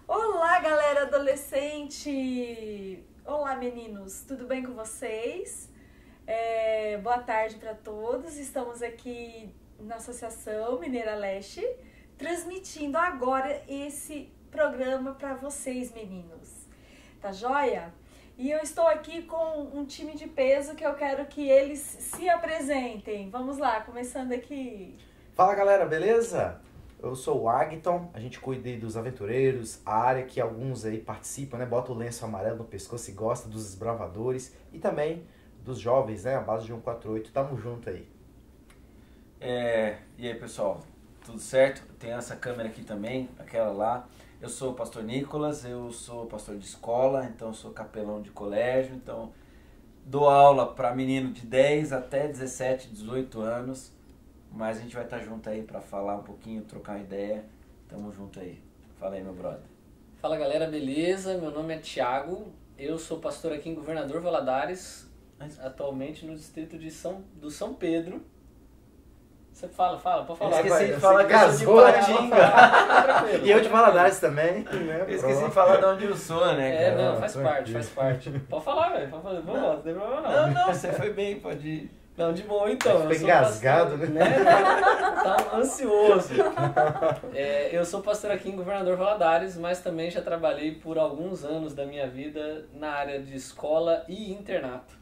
Olá, galera adolescente! Olá, meninos! Tudo bem com vocês? Boa tarde para todos. Estamos aqui na Associação Mineira Leste, transmitindo agora esse programa para vocês, meninos. Tá joia? E eu estou aqui com um time de peso que eu quero que eles se apresentem. Vamos lá, começando aqui. Fala, galera, beleza? Eu sou o Agton, a gente cuida aí dos aventureiros, a área que alguns aí participam, né? Bota o lenço amarelo no pescoço e gosta dos desbravadores e também dos jovens, né? A base de 148, tamo junto aí. E aí, pessoal, tudo certo? Tem essa câmera aqui também, aquela lá. Eu sou o pastor Nicolas, eu sou pastor de escola, então sou capelão de colégio, então dou aula para menino de 10 até 17, 18 anos. Mas a gente vai estar junto aí para falar um pouquinho, trocar ideia. Tamo junto aí. Fala aí, meu brother. Fala, galera, beleza? Meu nome é Thiago, eu sou pastor aqui em Governador Valadares, atualmente no distrito do São Pedro. Você pode falar. Esqueci de falar que eu sou de Patinga. E eu de Valadares também, né? Eu esqueci de falar de onde eu sou, né, cara? Não, faz parte. Pode falar, velho, pode falar. Vamos lá, não tem problema não. Não, você foi bem, pode ir. Não, de boa então. Fica engasgado, pastor, né? Tá ansioso. Eu sou pastor aqui em Governador Valadares, mas também já trabalhei por alguns anos da minha vida na área de escola e internato.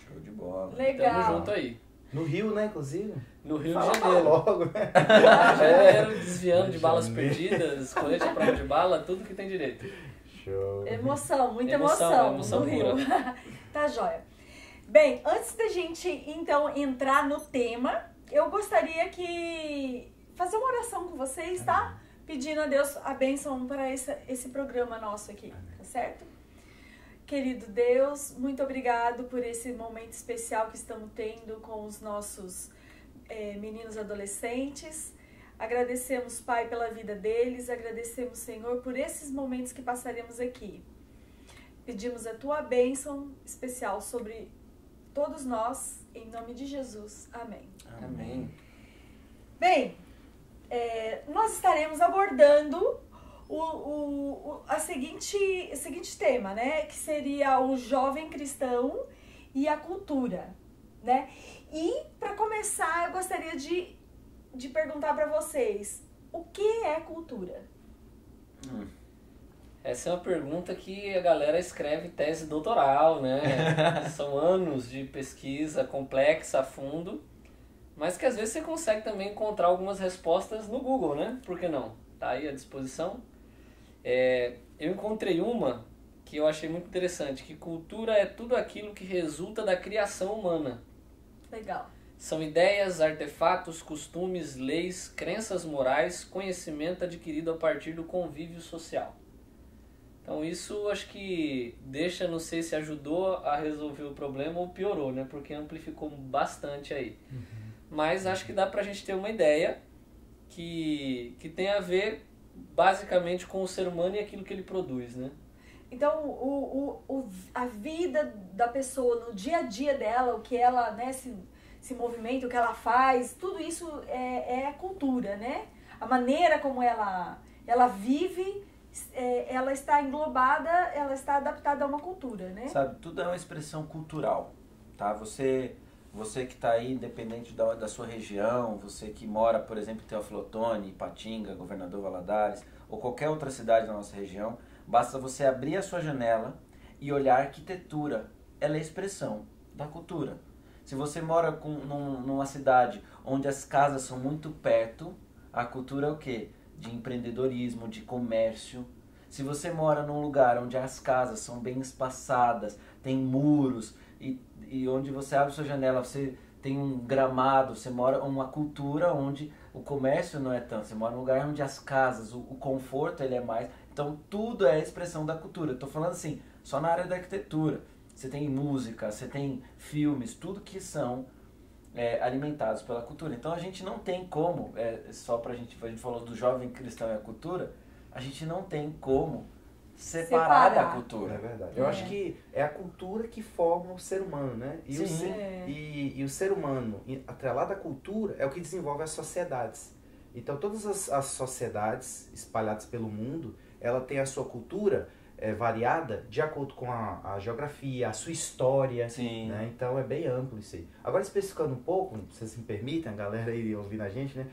Show de bola. Legal. Tamo junto aí. No Rio, né, inclusive? No Rio Fala de Janeiro. logo, né? Janeiro, desviando de balas perdidas, colete à prova de bala, tudo que tem direito. Show. Muita Emoção emoção no Rio. pura. Tá joia. Bem, antes da gente então entrar no tema, eu gostaria que fazer uma oração com vocês, tá? Pedindo a Deus a bênção para esse programa nosso aqui, tá certo? Querido Deus, muito obrigado por esse momento especial que estamos tendo com os nossos meninos adolescentes. Agradecemos, Pai, pela vida deles, agradecemos, Senhor, por esses momentos que passaremos aqui. Pedimos a Tua bênção especial sobre todos nós, em nome de Jesus. Amém. Amém. Bem, nós estaremos abordando o seguinte tema, né? Que seria o jovem cristão e a cultura, né? E, para começar, eu gostaria de perguntar para vocês, o que é cultura? Essa é uma pergunta que a galera escreve tese doutoral, né? São anos de pesquisa complexa, a fundo, mas que às vezes você consegue também encontrar algumas respostas no Google, né? Por que não? Tá aí à disposição. Eu encontrei uma que eu achei muito interessante, que cultura é tudo aquilo que resulta da criação humana. Legal. São ideias, artefatos, costumes, leis, crenças morais, conhecimento adquirido a partir do convívio social. Então isso acho que deixa, não sei se ajudou a resolver o problema ou piorou, né? Porque amplificou bastante aí. Mas acho que dá pra gente ter uma ideia que tem a ver basicamente com o ser humano e aquilo que ele produz, né? Então, a vida da pessoa, no dia a dia dela, o que ela, né, se movimenta, o que ela faz, tudo isso é a cultura, né? A maneira como ela vive, ela está englobada, ela está adaptada a uma cultura, né? Sabe, tudo é uma expressão cultural, tá? Você que está aí, independente da sua região, você que mora, por exemplo, em Teófilo Otoni, Ipatinga, Governador Valadares, ou qualquer outra cidade da nossa região, basta você abrir a sua janela e olhar a arquitetura. Ela é expressão da cultura. Se você mora numa cidade onde as casas são muito perto, a cultura é o quê? De empreendedorismo, de comércio. Se você mora num lugar onde as casas são bem espaçadas, tem muros, e onde você abre sua janela, você tem um gramado, você mora uma cultura onde o comércio não é tanto, você mora num lugar onde as casas, o conforto ele é mais, então tudo é expressão da cultura. Estou falando assim, só na área da arquitetura, você tem música, você tem filmes, tudo que são alimentados pela cultura. Então a gente não tem como, só a gente falou do jovem cristão e a cultura, a gente não tem como separar da cultura. É verdade. Eu acho que é a cultura que forma o ser humano, né? E, Sim. o ser humano, atrelado à cultura, é o que desenvolve as sociedades. Então, todas as sociedades espalhadas pelo mundo, ela tem a sua cultura variada de acordo com a geografia, a sua história. Sim. Né? Então é bem amplo isso aí. Agora, especificando um pouco, se vocês me permitem, a galera aí ouvindo a gente, né?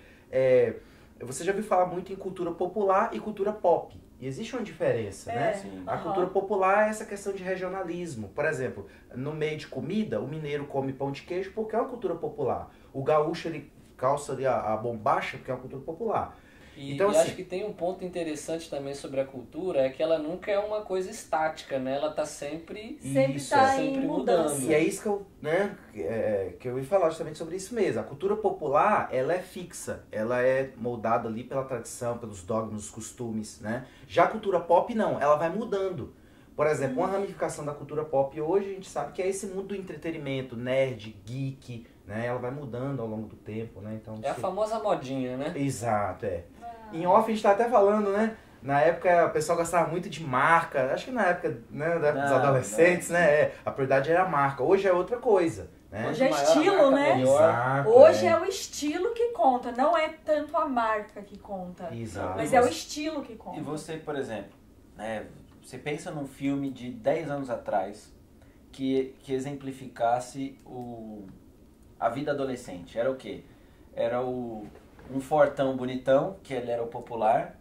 Você já ouviu falar muito em cultura popular e cultura pop. E existe uma diferença, né? Sim. A cultura popular é essa questão de regionalismo. Por exemplo, no meio de comida, o mineiro come pão de queijo porque é uma cultura popular. O gaúcho, ele calça ali a bombacha porque é uma cultura popular. Então, assim, acho que tem um ponto interessante também sobre a cultura, é que ela nunca é uma coisa estática, né? Ela tá sempre mudando. E é isso que eu, né, que eu ia falar justamente sobre isso mesmo. A cultura popular, ela é fixa, ela é moldada ali pela tradição, pelos dogmas, os costumes, né? Já a cultura pop não, ela vai mudando. Por exemplo, uma ramificação da cultura pop hoje a gente sabe que é esse mundo do entretenimento, nerd, geek, né? Ela vai mudando ao longo do tempo, né? Então, a famosa modinha, né? Exato, Em off a gente tá até falando, né? Na época o pessoal gostava muito de marca, acho que na época, né, dos adolescentes, né? A prioridade era a marca. Hoje é outra coisa, né? Hoje é estilo, né? Exato, hoje é o estilo que conta, não é tanto a marca que conta. Exato. Mas é o estilo que conta. E você, por exemplo, né? Você pensa num filme de 10 anos atrás que exemplificasse a vida adolescente. Era o quê? Era um fortão bonitão, que ele era o popular,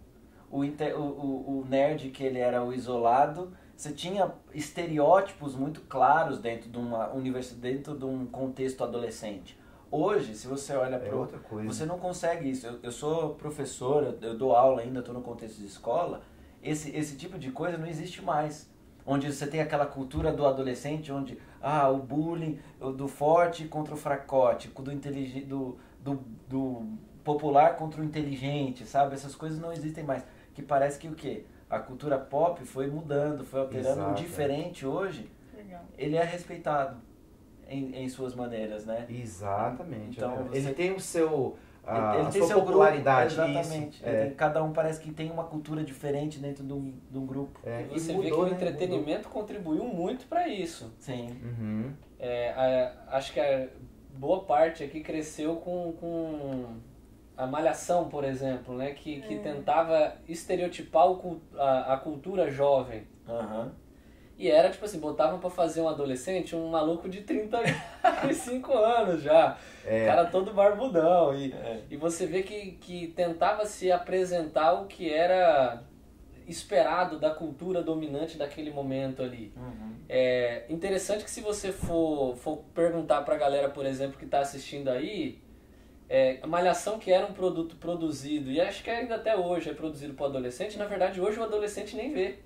o nerd, que ele era o isolado. Você tinha estereótipos muito claros dentro de uma universidade, dentro de um contexto adolescente. Hoje, se você olha para outra coisa. Você não consegue isso. Eu sou professor, eu dou aula ainda, estou no contexto de escola. Esse tipo de coisa não existe mais. Onde você tem aquela cultura do adolescente, onde o bullying do forte contra o fracote, do popular contra o inteligente, sabe? Essas coisas não existem mais. Que parece que o quê? A cultura pop foi mudando, foi alterando. Exato, O diferente hoje, ele é respeitado em suas maneiras, né? Exatamente. Então, ele tem o seu... ele tem sua seu popularidade. Grupo, exatamente. Cada um parece que tem uma cultura diferente dentro de um grupo. E você vê que o entretenimento contribuiu muito para isso. Sim. Uhum. Acho que a boa parte aqui cresceu com a Malhação, por exemplo, né? Que tentava estereotipar a cultura jovem. Uhum. E era tipo assim, botavam pra fazer um adolescente, um maluco de 35 anos já. Cara todo barbudão. E você vê que tentava se apresentar o que era esperado da cultura dominante daquele momento ali. Uhum. É interessante que se você for perguntar pra galera, por exemplo, que tá assistindo aí, a Malhação, que era um produto produzido, e acho que ainda até hoje é produzido pro adolescente, na verdade hoje o adolescente nem vê.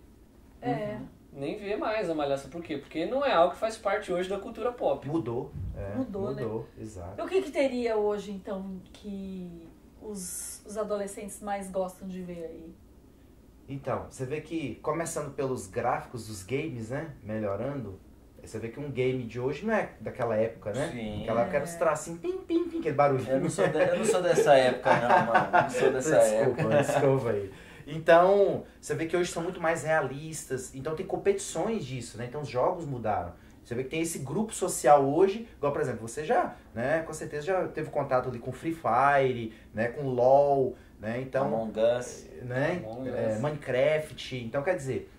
Nem vê mais a Malhação. Por quê? Porque não é algo que faz parte hoje da cultura pop. Mudou. Mudou, né? Exato. E o que teria hoje, então, que os adolescentes mais gostam de ver aí? Então, você vê que, começando pelos gráficos dos games, né? Melhorando, você vê que um game de hoje não é daquela época, né? Sim. Naquela época era os tracinhos, pim, pim, pim, aquele barulho. Eu não sou dessa época, não, mano. Não sou dessa época. Desculpa aí. Então, você vê que hoje são muito mais realistas. Então, tem competições disso, né? Então, os jogos mudaram. Você vê que tem esse grupo social hoje, igual, por exemplo, você já, né? Com certeza já teve contato ali com Free Fire, né? Com LoL, né? Então, Among Us. Né? Minecraft. Então, quer dizer,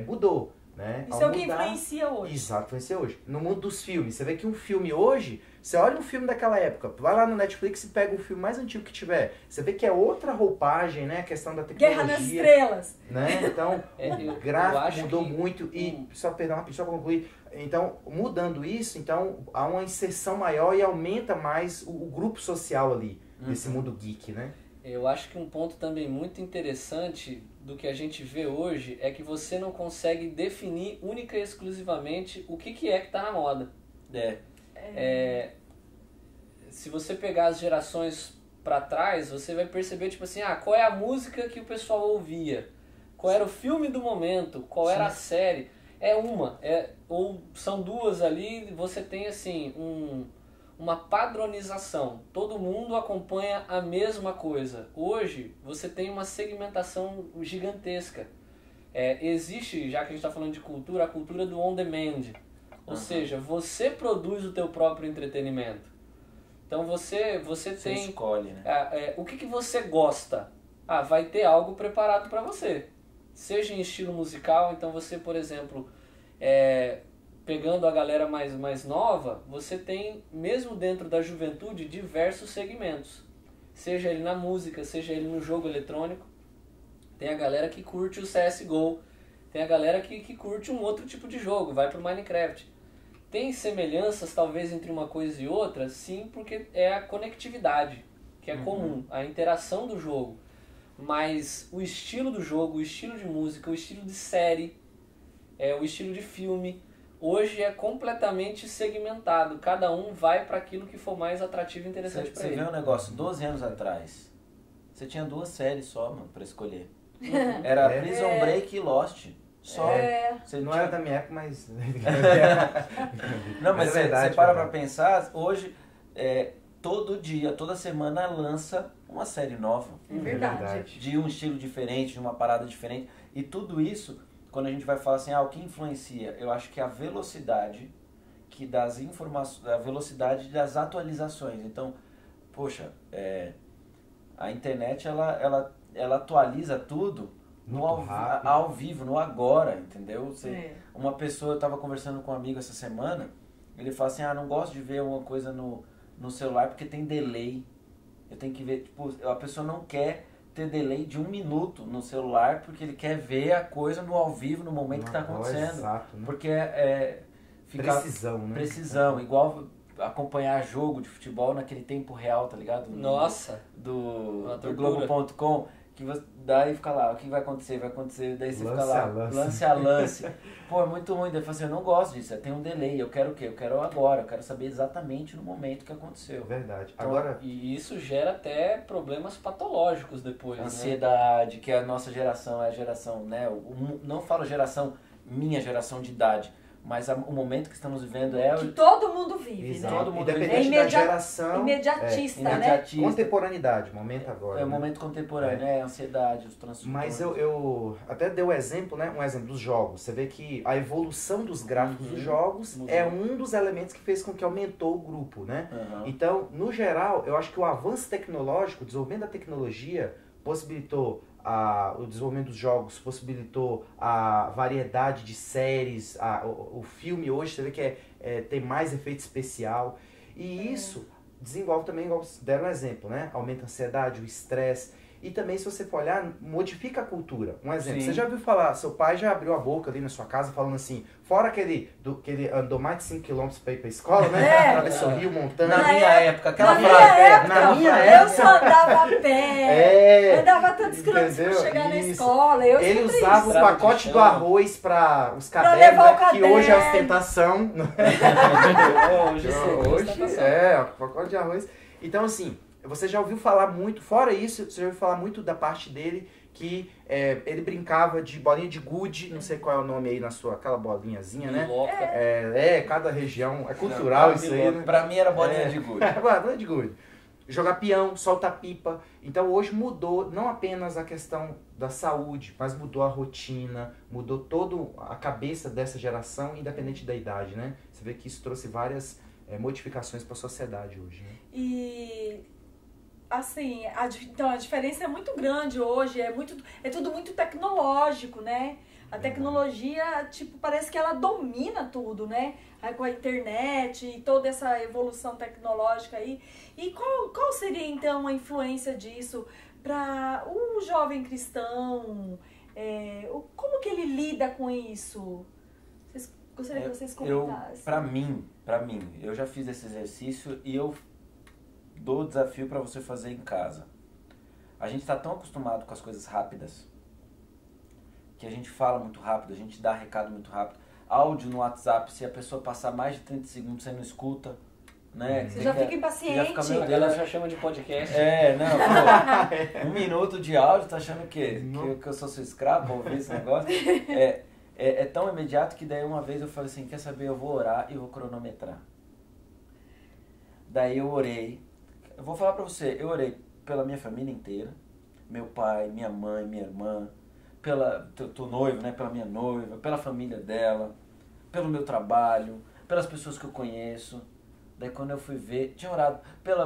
mudou. Né? Isso é o que influencia hoje. Exato, influencia hoje. No mundo dos filmes, você vê que um filme hoje, você olha um filme daquela época, vai lá no Netflix e pega o filme mais antigo que tiver. Você vê que é outra roupagem, né? A questão da tecnologia. Guerra nas Estrelas. Né? Então, o gráfico mudou muito. E, só para concluir, então, mudando isso, então há uma inserção maior e aumenta mais o grupo social ali, desse mundo geek, né? Eu acho que um ponto também muito interessante do que a gente vê hoje é que você não consegue definir única e exclusivamente o que é que está na moda. Se você pegar as gerações para trás, você vai perceber, tipo assim, qual é a música que o pessoal ouvia, qual era o filme do momento, qual era a série. Ou são duas ali, você tem assim, uma padronização. Todo mundo acompanha a mesma coisa. Hoje, você tem uma segmentação gigantesca. Existe, já que a gente está falando de cultura, a cultura do on-demand. Ou seja, você produz o teu próprio entretenimento. Então, você tem... escolhe, né? O que você gosta? Vai ter algo preparado para você. seja em estilo musical, então você, por exemplo, pegando a galera mais nova, você tem, mesmo dentro da juventude, diversos segmentos. Seja ele na música, seja ele no jogo eletrônico. Tem a galera que curte o CSGO, tem a galera que curte um outro tipo de jogo, vai pro Minecraft. Tem semelhanças, talvez, entre uma coisa e outra? Sim, porque é a conectividade, que é comum, a interação do jogo. Mas o estilo do jogo, o estilo de música, o estilo de série, o estilo de filme, hoje é completamente segmentado. Cada um vai para aquilo que for mais atrativo e interessante para ele. Você vê um negócio, 12 anos atrás, você tinha 2 séries só, mano, pra escolher. Era Prison Break e Lost. Só. Não era da minha época, mas... Não, mas é verdade, você para pra pensar, hoje, todo dia, toda semana lança uma série nova. É verdade. De um estilo diferente, de uma parada diferente. E tudo isso, quando a gente vai falar assim, o que influencia? Eu acho que a velocidade das informações, a velocidade das atualizações. Então, poxa, a internet, ela atualiza tudo ao vivo, no agora, entendeu? Uma pessoa, eu estava conversando com um amigo essa semana, ele fala assim, não gosto de ver uma coisa no celular porque tem delay. Eu tenho que ver, tipo, a pessoa não quer ter delay de 1 minuto no celular porque ele quer ver a coisa no ao vivo, no momento que está acontecendo. Exato, né? Porque fica precisão, né? Precisão, igual acompanhar jogo de futebol naquele tempo real, tá ligado? Nossa! Do Globo.com, que você daí fica lá, o que vai acontecer, daí você fica lá, lance a lance. Pô, é muito ruim, daí fala assim, eu não gosto disso, tem um delay, eu quero o quê? Eu quero agora, eu quero saber exatamente no momento que aconteceu. Verdade. Então, agora... E isso gera até problemas patológicos depois, ansiedade, que a nossa geração é a geração, né? Não falo minha geração de idade, mas o momento que estamos vivendo que todo mundo vive, exato, né? Todo mundo independente da geração. Imediatista, né? Imediatista. Contemporaneidade, momento agora. É o momento contemporâneo, a ansiedade, os transtornos. Mas eu até dei um exemplo dos jogos. Você vê que a evolução dos gráficos dos jogos é um dos elementos que fez com que aumentou o grupo, né? Então, no geral, eu acho que o avanço tecnológico, o desenvolvimento da tecnologia possibilitou o desenvolvimento dos jogos, possibilitou a variedade de séries, o filme hoje, você vê que tem mais efeito especial, e isso desenvolve também, igual deram um exemplo, né? Aumenta a ansiedade, o estresse, e também, se você for olhar, modifica a cultura. Um exemplo, Sim. Você já ouviu falar, seu pai já abriu a boca ali na sua casa falando assim, fora que ele andou mais de 5 km pra ir pra escola, né? Atravessou o rio, montanha. Na minha época, aquela Na frase. minha época, eu só andava a pé, andava tantos quilômetros pra entendeu? chegar na Isso. escola. Ele usava o pacote do arroz para os cadernos, levar o né? Que hoje é caderno. ostentação. Hoje O pacote de arroz. Então, assim, você já ouviu falar muito, fora isso, você já ouviu falar muito da parte dele, que ele brincava de bolinha de gude, não sei qual é o nome aí na sua, aquela bolinhazinha, né? Cada região, é cultural isso aí, né? Pra mim era bolinha de gude. Bolinha de gude. Jogar peão, soltar pipa. Então hoje mudou não apenas a questão da saúde, mas mudou a rotina, mudou toda a cabeça dessa geração, independente da idade, né? Você vê que isso trouxe várias modificações para a sociedade hoje, né? E assim, então a diferença é muito grande hoje, é tudo muito tecnológico, né? A tecnologia, tipo, parece que ela domina tudo, né? Aí com a internet e toda essa evolução tecnológica aí. E qual seria, então, a influência disso para o jovem cristão? Como que ele lida com isso? Gostaria que vocês comentassem. Pra mim, eu já fiz esse exercício e eu dou o desafio para você fazer em casa. A gente tá tão acostumado com as coisas rápidas, que a gente fala muito rápido, a gente dá recado muito rápido. Áudio no WhatsApp, se a pessoa passar mais de 30 segundos, você não escuta, né? Você já fica impaciente. Já fica, meu A Deus, galera já chama de podcast. Pô, 1 minuto de áudio, tá achando que eu sou seu escravo pra ouvir esse negócio? É tão imediato que daí uma vez eu falei assim, quer saber, eu vou orar e vou cronometrar. Daí eu orei. Eu vou falar pra você, eu orei pela minha família inteira, meu pai, minha mãe, minha irmã, tô noivo, né, pela minha noiva, pela família dela, pelo meu trabalho, pelas pessoas que eu conheço. Daí quando eu fui ver, tinha orado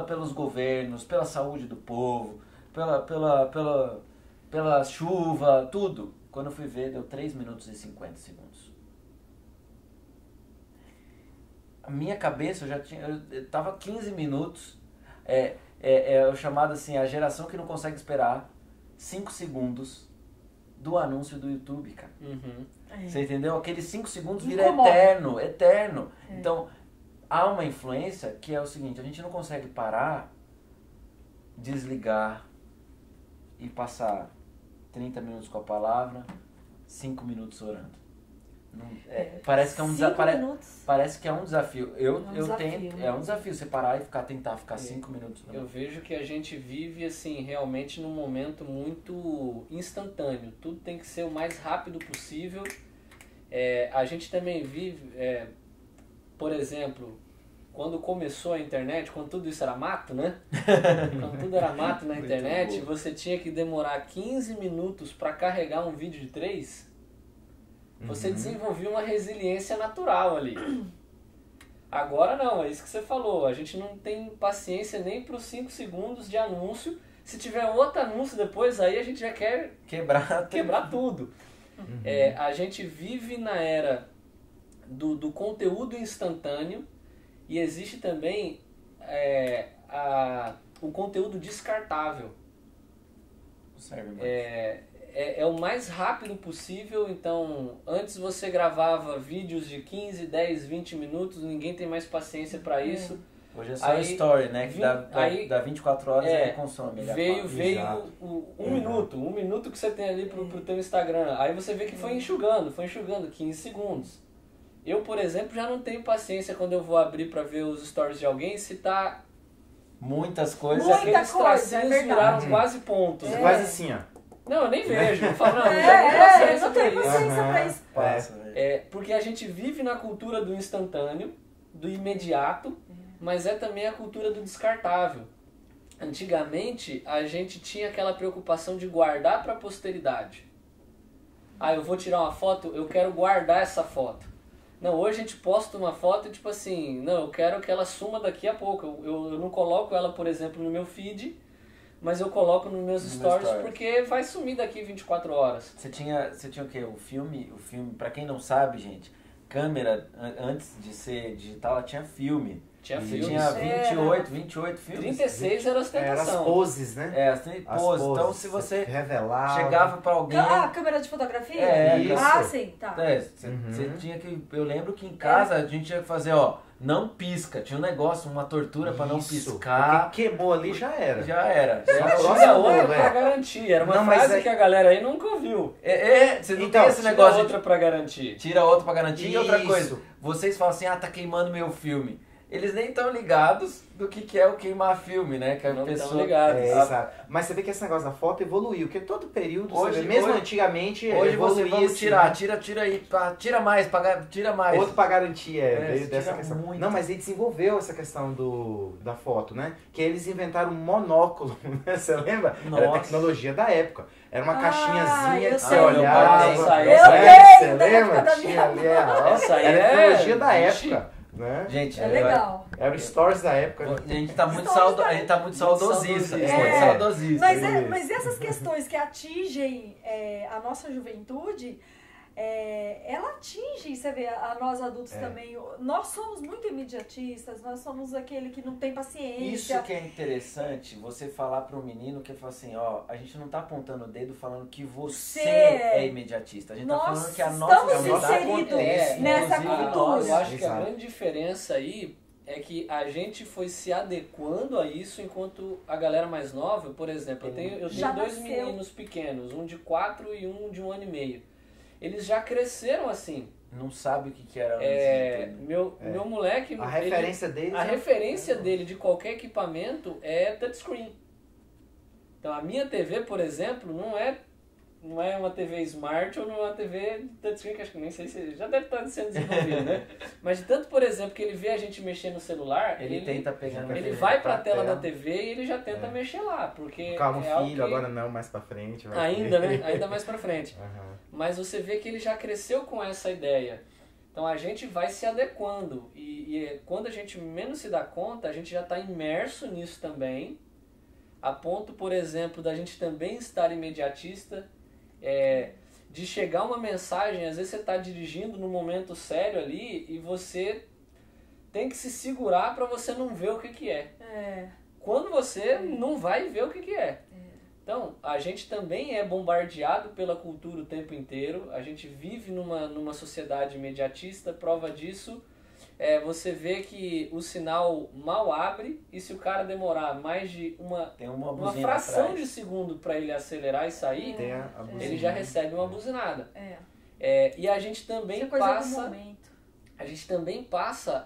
pelos governos, pela saúde do povo, pela chuva, tudo. Quando eu fui ver, deu 3 minutos e 50 segundos. A minha cabeça, eu tava 15 minutos, é o chamado assim, a geração que não consegue esperar 5 segundos do anúncio do YouTube, cara. Você entendeu? Aqueles 5 segundos vira eterno. Então, há uma influência que é o seguinte, a gente não consegue parar, desligar e passar 30 minutos com a palavra, 5 minutos orando. Parece que é um parece que é um desafio. É um desafio você parar e tentar ficar 5 minutos. Eu vejo que a gente vive assim realmente num momento muito instantâneo. Tudo tem que ser o mais rápido possível. A gente também vive, por exemplo, quando começou a internet, quando tudo isso era mato, né? Quando tudo era mato na internet, você tinha que demorar 15 minutos para carregar um vídeo de 3. Você desenvolvia uma resiliência natural ali. Agora não, é isso que você falou. A gente não tem paciência nem para os 5 segundos de anúncio. Se tiver outro anúncio depois, aí a gente já quer quebrar tudo. A gente vive na era do conteúdo instantâneo e existe também o conteúdo descartável. Serve mais. É o mais rápido possível, então antes você gravava vídeos de 15, 10, 20 minutos, ninguém tem mais paciência para isso. Hoje é só story, né? Que dá 24 horas e consome. Veio um minuto que você tem ali pro teu Instagram, aí você vê que foi enxugando 15 segundos. Eu, por exemplo, já não tenho paciência quando eu vou abrir para ver os stories de alguém se tá... Muitas coisas. Aqueles tracinhos viraram quase pontos. Quase assim, ó. Não, eu nem vejo. Eu falo, não tenho paciência pra isso. Porque a gente vive na cultura do instantâneo, do imediato, mas é também a cultura do descartável. Antigamente, a gente tinha aquela preocupação de guardar para a posteridade. Eu vou tirar uma foto, eu quero guardar essa foto. Não, hoje a gente posta uma foto e tipo assim, não, eu quero que ela suma daqui a pouco. Eu não coloco ela, por exemplo, no meu feed, mas eu coloco nos meus stories porque vai sumir daqui 24 horas. Você tinha o quê? O filme, pra quem não sabe, gente, câmera, antes de ser digital, ela tinha filme. Tinha 28 filmes. 36 era ostentação. Era as poses, né? As poses. Então, se você revelava, chegava pra alguém... câmera de fotografia? Isso. Sim, tá. Você tinha que... Eu lembro que em casa a gente tinha que fazer, não pisca. Tinha um negócio, uma tortura pra não piscar. Porque queimou ali, já era. Tinha outra pra garantir. Era uma frase que a galera aí nunca ouviu. Você não tem esse negócio. Tira outra pra garantir. Tira outra pra garantir. E outra coisa, vocês falam assim, tá queimando meu filme. Eles nem estão ligados do que é o queimar filme, né? Que a pessoa estão ligados. Exato. Mas você vê que esse negócio da foto evoluiu, porque todo período, mesmo antigamente, hoje evoluía. Você vamos tira aí, tira mais. Outro pra garantir, dessa questão. Muito. Não, mas ele desenvolveu essa questão da foto, né? Que eles inventaram um monóculo, né? Você lembra? Nossa. Era a tecnologia da época. Era uma caixinhazinha que você sei. olhava. Você lembra? Tinha ali Essa aí era a tecnologia da época. Né? Gente, legal. Era o stories da época. A gente tá muito saudosista. Mas essas questões que atingem a nossa juventude, ela atinge, você vê, a nós adultos também. Nós somos muito imediatistas, nós somos aquele que não tem paciência. Isso que é interessante, você falar para um menino que fala assim, a gente não tá apontando o dedo falando que você é imediatista. A gente tá falando que a nossa estamos inseridos nessa cultura. Eu acho que a grande diferença aí é que a gente foi se adequando a isso enquanto a galera mais nova, por exemplo, eu tenho 2 meninos pequenos, um de 4 e um de 1 ano e meio. Eles já cresceram assim. Não sabe o que era antes. Meu moleque... A referência dele... A referência dele de qualquer equipamento é touchscreen. Então a minha TV, por exemplo, não é uma TV Smart ou não é uma TV touchscreen, que acho que nem sei se já deve estar sendo desenvolvido, né? Mas de tanto, por exemplo, que ele vê a gente mexer no celular, ele tenta pegar na ele vai pra tela da TV e ele já tenta mexer lá, porque calma, filho, agora não, mais pra frente. Ainda, né? Ainda mais pra frente. Mas você vê que ele já cresceu com essa ideia. Então a gente vai se adequando e quando a gente menos se dá conta, a gente já está imerso nisso também, a ponto, por exemplo, da gente também estar imediatista, de chegar uma mensagem, às vezes você está dirigindo num momento sério ali e você tem que se segurar para você não ver o que que é. Quando você não vai ver o que que é. Então, a gente também é bombardeado pela cultura o tempo inteiro, a gente vive numa sociedade imediatista, prova disso, você vê que o sinal mal abre e se o cara demorar mais de uma fração atrás de segundo para ele acelerar e sair, Tem a buzinha. ele já recebe uma buzinada. E a gente também Isso é coisa do passa... momento. A gente também passa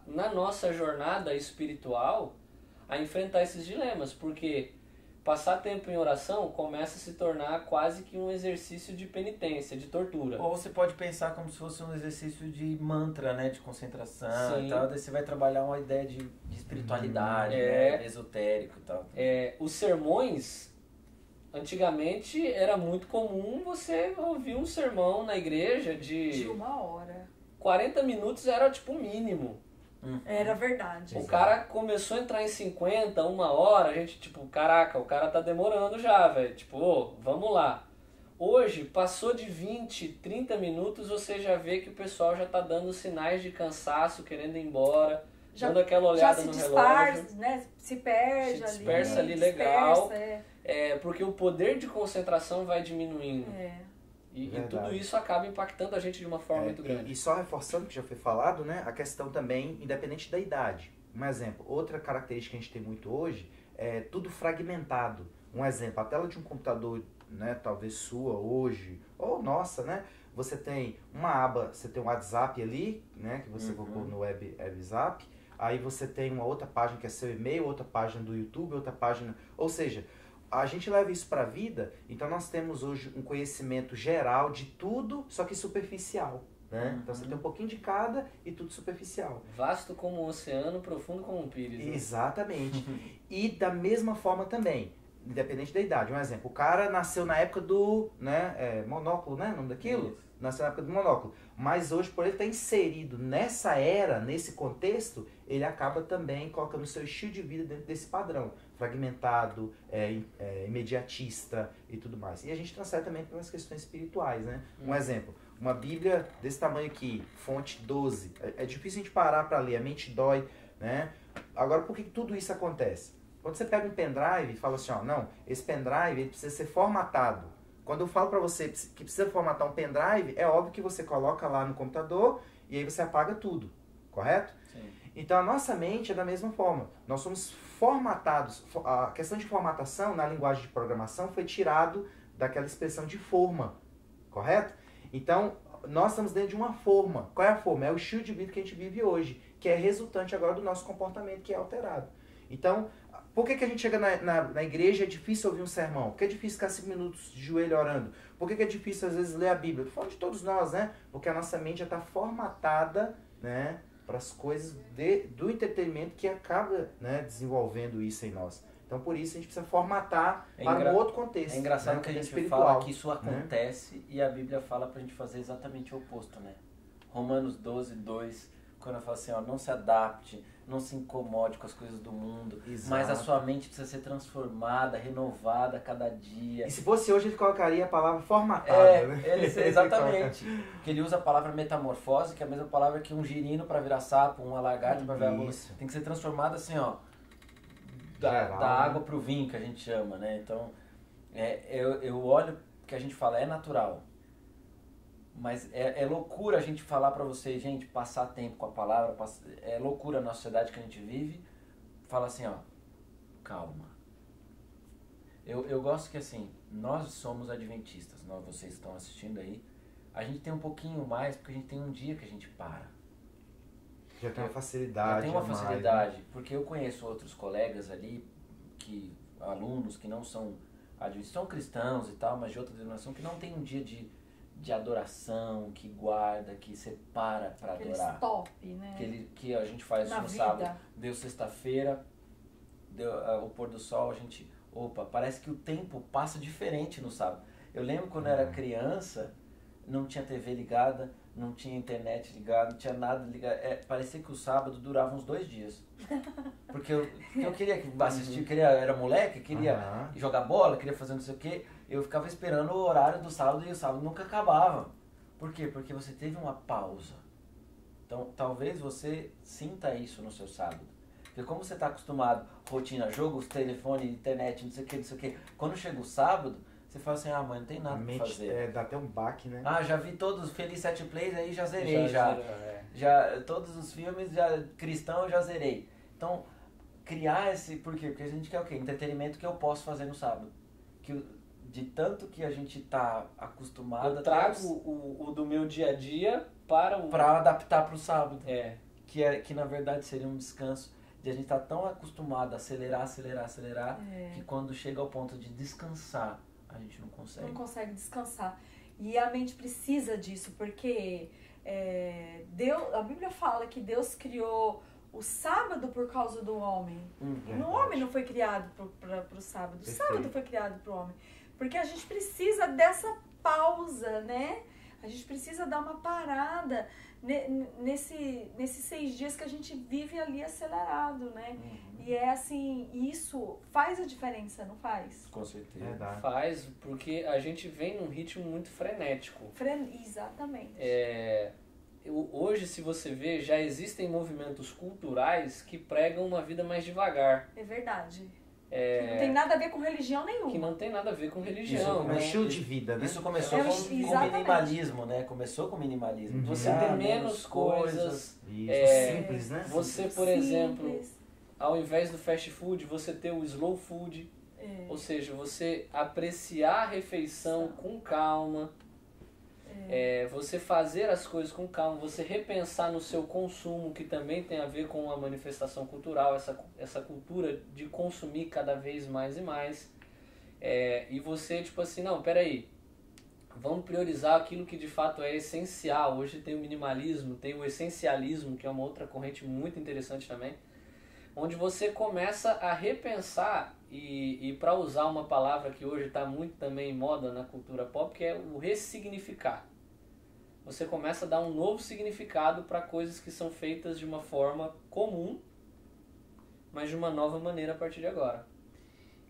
na nossa jornada espiritual a enfrentar esses dilemas, porque passar tempo em oração começa a se tornar quase que um exercício de penitência, de tortura. Ou você pode pensar como se fosse um exercício de mantra, né? De concentração Sim. e tal. Daí você vai trabalhar uma ideia de espiritualidade, né? Esotérico e tal. Os sermões, antigamente era muito comum você ouvir um sermão na igreja De 1 hora. 40 minutos era tipo o mínimo. Era verdade. O cara começou a entrar em 50, 1 hora, a gente tipo, caraca, o cara tá demorando já, velho. Tipo, vamos lá. Hoje, passou de 20, 30 minutos, você já vê que o pessoal já tá dando sinais de cansaço, querendo ir embora, dando aquela olhada no relógio. Né? Se perde Se ali. dispersa ali legal. Porque o poder de concentração vai diminuindo. E tudo isso acaba impactando a gente de uma forma muito grande. E só reforçando o que já foi falado, né, a questão também, independente da idade. Um exemplo, outra característica que a gente tem muito hoje é tudo fragmentado. Um exemplo, a tela de um computador, né, talvez sua hoje, ou nossa, né, você tem uma aba, você tem um WhatsApp ali, né, que você colocou no WhatsApp, aí você tem uma outra página que é seu e-mail, outra página do YouTube, outra página, ou seja, a gente leva isso para a vida, então nós temos hoje um conhecimento geral de tudo, só que superficial, né? Então você tem um pouquinho de cada e tudo superficial. Vasto como um oceano, profundo como um pires. Né? Exatamente. E da mesma forma também, independente da idade. Um exemplo, o cara nasceu na época do monóculo, né? O nome daquilo? Isso. Nasceu na época do monóculo. Mas hoje, por ele estar inserido nessa era, nesse contexto, ele acaba também colocando o seu estilo de vida dentro desse padrão. Fragmentado, imediatista e tudo mais. E a gente transfere também para as questões espirituais, né? Um exemplo, uma Bíblia desse tamanho aqui, fonte 12. É difícil a gente parar para ler, a mente dói, né? Agora, por que tudo isso acontece? Quando você pega um pendrive e fala assim, não, esse pendrive ele precisa ser formatado. Quando eu falo para você que precisa formatar um pendrive, é óbvio que você coloca lá no computador e aí você apaga tudo, correto? Sim. Então a nossa mente é da mesma forma. Nós somos formatados. A questão de formatação na linguagem de programação foi tirado daquela expressão de forma, correto? Então nós estamos dentro de uma forma. Qual é a forma? É o estilo de vida que a gente vive hoje, que é resultante agora do nosso comportamento que é alterado. Então, por que a gente chega na igreja e é difícil ouvir um sermão? Por que é difícil ficar 5 minutos de joelho orando? Por que é difícil, às vezes, ler a Bíblia? Eu tô falando de todos nós, né? Porque a nossa mente já está formatada, né, para as coisas do entretenimento que acaba, né, desenvolvendo isso em nós. Então, por isso, a gente precisa formatar para um outro contexto. É engraçado, né, que a gente espiritual, fala que isso acontece, né? E a Bíblia fala para a gente fazer exatamente o oposto, né? Romanos 12, 2, quando eu falo assim, não se adapte, não se incomode com as coisas do mundo, Exato. Mas a sua mente precisa ser transformada, renovada a cada dia. E se fosse hoje, ele colocaria a palavra formatada, né? Exatamente. Porque ele usa a palavra metamorfose, que é a mesma palavra que um girino para virar sapo, uma lagarta para virar bolo. Tem que ser transformada assim, da água para o vinho, que a gente chama, né? Então, eu olho que a gente fala, é natural. Mas é loucura a gente falar pra vocês, gente, passar tempo com a palavra, é loucura na sociedade que a gente vive, fala assim, calma. Eu gosto que assim, nós somos adventistas, vocês estão assistindo aí, a gente tem um pouquinho mais, porque a gente tem um dia que a gente para. Já tem uma facilidade. Já tem uma facilidade, porque eu conheço outros colegas ali, alunos que não são adventistas, são cristãos e tal, mas de outra denominação, que não tem um dia de adoração, que guarda, que separa para adorar. Top, né? Que a gente faz na no vida. sábado. Deu sexta-feira, deu o pôr do sol, a gente... Parece que o tempo passa diferente no sábado. Eu lembro quando eu era criança, não tinha TV ligada, não tinha internet ligada, não tinha nada ligado. Parecia que o sábado durava uns 2 dias. Porque eu queria assistir, era moleque, queria jogar bola, queria fazer não sei o quê. Eu ficava esperando o horário do sábado e o sábado nunca acabava. Por quê? Porque você teve uma pausa. Então, talvez você sinta isso no seu sábado. Porque como você está acostumado, rotina, jogo, telefone, internet, não sei o que. Quando chega o sábado, você fala assim, mãe, não tem nada pra fazer. Dá até um baque, né? Já vi todos, Feliz 7 Plays, aí já zerei, já todos os filmes, cristão, eu já zerei. Então, criar esse... Por quê? Porque a gente quer o quê? Entretenimento que eu posso fazer no sábado. De tanto que a gente tá acostumado... Eu trago o do meu dia a dia para adaptar pro sábado. Que na verdade seria um descanso. De a gente tá tão acostumado a acelerar, que quando chega ao ponto de descansar, a gente não consegue. Não consegue descansar. E a mente precisa disso, porque a Bíblia fala que Deus criou o sábado por causa do homem. O homem não foi criado pro sábado. O sábado foi criado pro homem. Porque a gente precisa dessa pausa, né? A gente precisa dar uma parada nesses 6 dias que a gente vive ali acelerado, né? E assim, isso faz a diferença, não faz? Com certeza. Faz, porque a gente vem num ritmo muito frenético. Exatamente. Hoje, se você ver, já existem movimentos culturais que pregam uma vida mais devagar. É verdade. Que não tem nada a ver com religião nenhuma. Que não tem nada a ver com religião. Isso, estilo de vida, né? Isso começou com minimalismo, né? Começou com minimalismo. Você ter menos coisas. Simples, né? Você, por exemplo, ao invés do fast food, você ter o slow food. Ou seja, você apreciar a refeição com calma. Você fazer as coisas com calma, você repensar no seu consumo, que também tem a ver com a manifestação cultural, essa cultura de consumir cada vez mais e mais. E você, tipo assim, não, peraí, vamos priorizar aquilo que de fato é essencial. Hoje tem o minimalismo, tem o essencialismo, que é uma outra corrente muito interessante também, onde você começa a repensar e para usar uma palavra que hoje está muito também em moda na cultura pop, que é o ressignificar. Você começa a dar um novo significado para coisas que são feitas de uma forma comum, mas de uma nova maneira a partir de agora.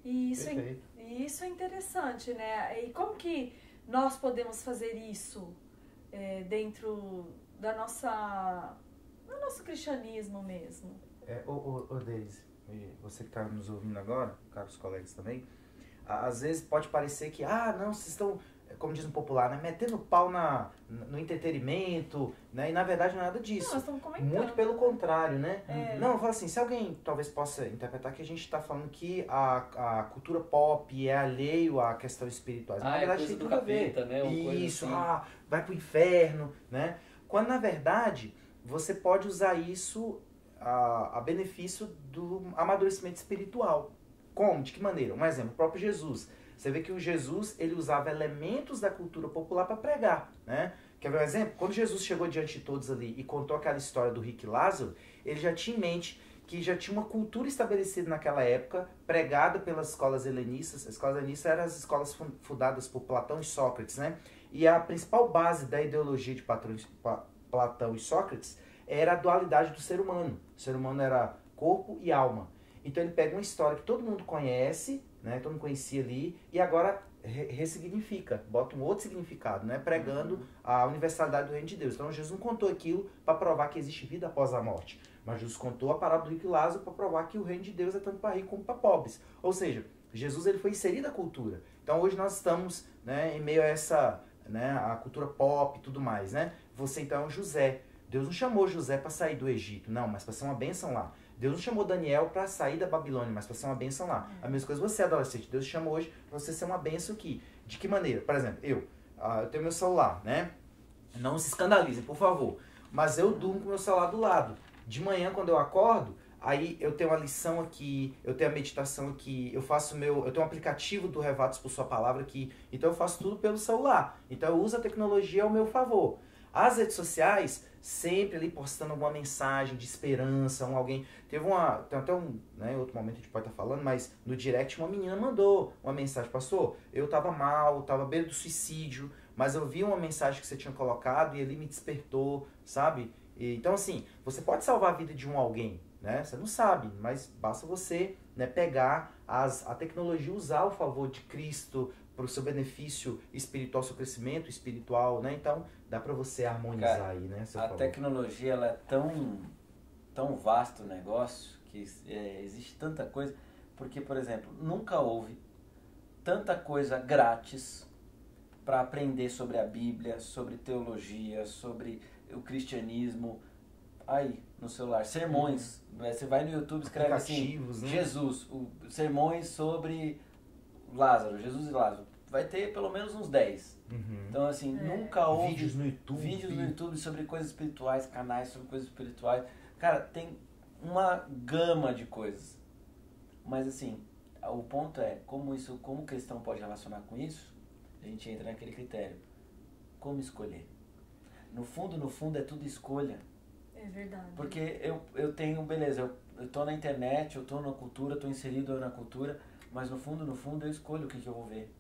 E isso é interessante, né? E como que nós podemos fazer isso dentro do nosso cristianismo mesmo? Deise, você que está nos ouvindo agora, caros colegas também, às vezes pode parecer que, não, vocês estão, como diz no popular, né, metendo pau no entretenimento, né, e na verdade não é nada disso. Não, nós estamos comentando. Muito pelo contrário, né? Não, eu falo assim, se alguém talvez possa interpretar que a gente está falando que a cultura pop é alheio à questão espiritual. Na verdade tem tudo a ver. Né? Isso, assim. Vai pro inferno, né? Quando na verdade você pode usar isso a benefício do amadurecimento espiritual. Como? De que maneira? Um exemplo, o próprio Jesus. Você vê que o Jesus, ele usava elementos da cultura popular para pregar, né? Quer ver um exemplo? Quando Jesus chegou diante de todos ali e contou aquela história do rico e Lázaro, ele já tinha em mente que já tinha uma cultura estabelecida naquela época, pregada pelas escolas helenistas. As escolas helenistas eram as escolas fundadas por Platão e Sócrates, né? E a principal base da ideologia de Platão e Sócrates era a dualidade do ser humano. O ser humano era corpo e alma. Então ele pega uma história que todo mundo conhece, né, todo mundo conhecia ali, e agora ressignifica, bota um outro significado, né, pregando a universalidade do reino de Deus. Então Jesus não contou aquilo para provar que existe vida após a morte, mas Jesus contou a parábola do rico e Lázaro para provar que o reino de Deus é tanto para ricos como para pobres. Ou seja, Jesus ele foi inserido na cultura. Então hoje nós estamos, né, em meio a essa, né, a cultura pop e tudo mais, né? Você então é um José. Deus não chamou José para sair do Egito, não, mas para ser uma bênção lá. Deus não chamou Daniel para sair da Babilônia, mas para ser uma bênção lá. A mesma coisa você, adolescente. Deus te chamou hoje para você ser uma bênção aqui. De que maneira? Por exemplo, eu tenho meu celular, né? Não se escandalizem, por favor. Mas eu durmo com meu celular do lado. De manhã, quando eu acordo, aí eu tenho uma lição aqui, eu tenho a meditação aqui, eu tenho um aplicativo do Revados por Sua Palavra aqui. Então eu faço tudo pelo celular. Então eu uso a tecnologia ao meu favor. As redes sociais, sempre ali postando alguma mensagem de esperança, alguém... Tem até né, em outro momento a gente pode estar falando, mas no direct uma menina mandou uma mensagem, pastor, eu tava mal, tava à beira do suicídio, mas eu vi uma mensagem que você tinha colocado e ele me despertou, sabe? Então, assim, você pode salvar a vida de alguém, né? Você não sabe, mas basta você, né, pegar a tecnologia, usar o favor de Cristo para o seu benefício espiritual, seu crescimento espiritual, né? Então, dá para você harmonizar. Cara, aí, né? A tecnologia, ela é tão vasto o negócio, que existe tanta coisa, porque, por exemplo, nunca houve tanta coisa grátis para aprender sobre a Bíblia, sobre teologia, sobre o cristianismo, aí no celular, sermões, você vai no YouTube, escreve assim, né? Jesus, sermões sobre Lázaro, Jesus e Lázaro, vai ter pelo menos uns 10. Então, assim, nunca houve vídeos no YouTube sobre coisas espirituais, canais sobre coisas espirituais. Cara, tem uma gama de coisas. Mas, assim, o ponto é, como o cristão pode relacionar com isso? A gente entra naquele critério. Como escolher? No fundo, é tudo escolha. É verdade. Porque eu tenho, beleza, eu tô na internet, eu tô na cultura, tô inserido na cultura, mas no fundo, eu escolho o que eu vou ver.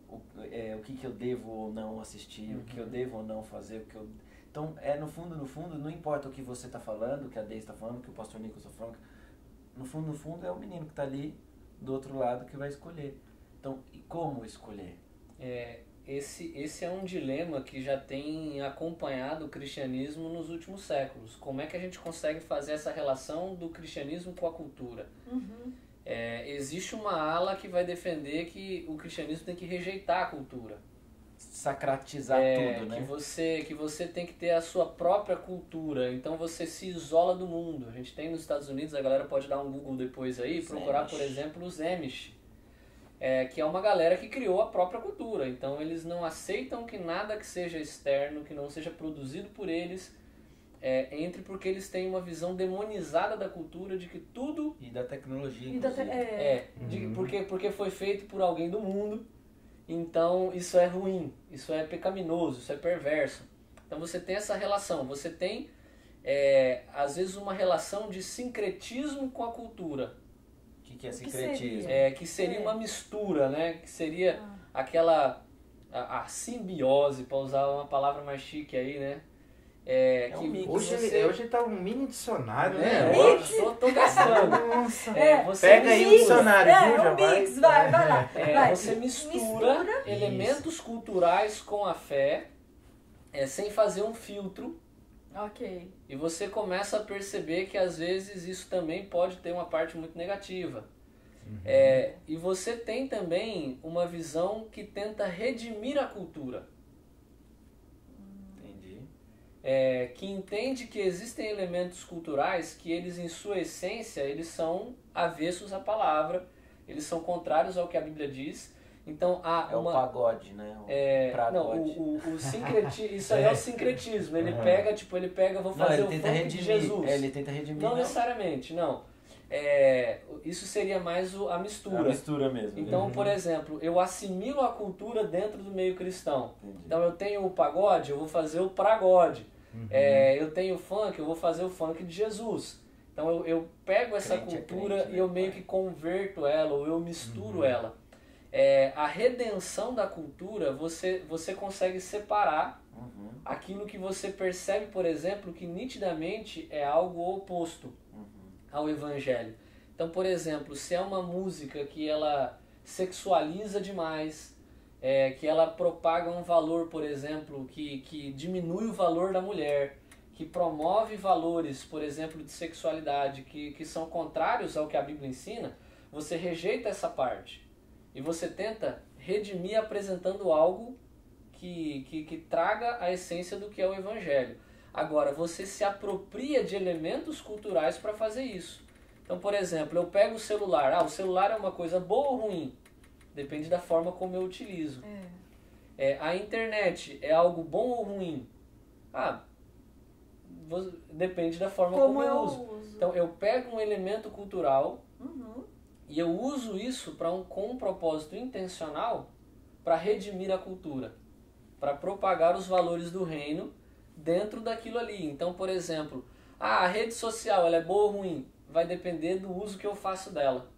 O que eu devo ou não assistir, o que eu devo ou não fazer, Então, no fundo, não importa o que você está falando, o que a Deise está falando, o que o pastor Nicolas está falando, no fundo, é o menino que está ali do outro lado que vai escolher. Então, e como escolher? Esse é um dilema que já tem acompanhado o cristianismo nos últimos séculos. Como é que a gente consegue fazer essa relação do cristianismo com a cultura? Existe uma ala que vai defender que o cristianismo tem que rejeitar a cultura. Sacratizar tudo, né? Que você tem que ter a sua própria cultura, então você se isola do mundo. A gente tem nos Estados Unidos, a galera pode dar um Google depois aí, procurar, por exemplo, os Amish, que é uma galera que criou a própria cultura. Então eles não aceitam que nada que seja externo, que não seja produzido por eles, entre, porque eles têm uma visão demonizada da cultura, de que tudo... E da tecnologia, porque foi feito por alguém do mundo. Então isso é ruim, isso é pecaminoso, isso é perverso. Então você tem essa relação, você tem às vezes uma relação de sincretismo com a cultura. O que é sincretismo? Que seria uma mistura, né? Que seria aquela a simbiose, para usar uma palavra mais chique aí, né? Hoje tá um mini dicionário, né? Tô gastando. Nossa. Pega aí o dicionário, viu? Mix, vai lá. Você mistura elementos culturais com a fé, sem fazer um filtro. Ok. E você começa a perceber que às vezes isso também pode ter uma parte muito negativa. E você tem também uma visão que tenta redimir a cultura. Que entende que existem elementos culturais que eles, em sua essência, eles são avessos à palavra, eles são contrários ao que a Bíblia diz. Então o pagode, né? O sincretismo, isso aí é o sincretismo. Ele pega, vou fazer o funk de Jesus. Ele tenta redimir. Não necessariamente, não. Isso seria mais a mistura. A mistura mesmo. Então, por exemplo, eu assimilo a cultura dentro do meio cristão. Entendi. Então eu tenho o pagode, eu vou fazer o pragode. Eu tenho o funk, eu vou fazer o funk de Jesus. Então eu pego essa cultura e eu meio que converto ela, ou eu misturo ela. A redenção da cultura, você consegue separar aquilo que você percebe, por exemplo, que nitidamente é algo oposto ao evangelho. Então, por exemplo, se é uma música que ela sexualiza demais, que ela propaga um valor, por exemplo, que diminui o valor da mulher, que promove valores, por exemplo, de sexualidade, que são contrários ao que a Bíblia ensina, você rejeita essa parte. E você tenta redimir apresentando algo que traga a essência do que é o evangelho. Agora, você se apropria de elementos culturais para fazer isso. Então, por exemplo, eu pego o celular. O celular é uma coisa boa ou ruim? Depende da forma como eu utilizo. A internet é algo bom ou ruim? Depende da forma como eu uso. Então, eu pego um elemento cultural e eu uso isso com um propósito intencional para redimir a cultura, para propagar os valores do reino dentro daquilo ali. Então, por exemplo, a rede social ela é boa ou ruim? Vai depender do uso que eu faço dela.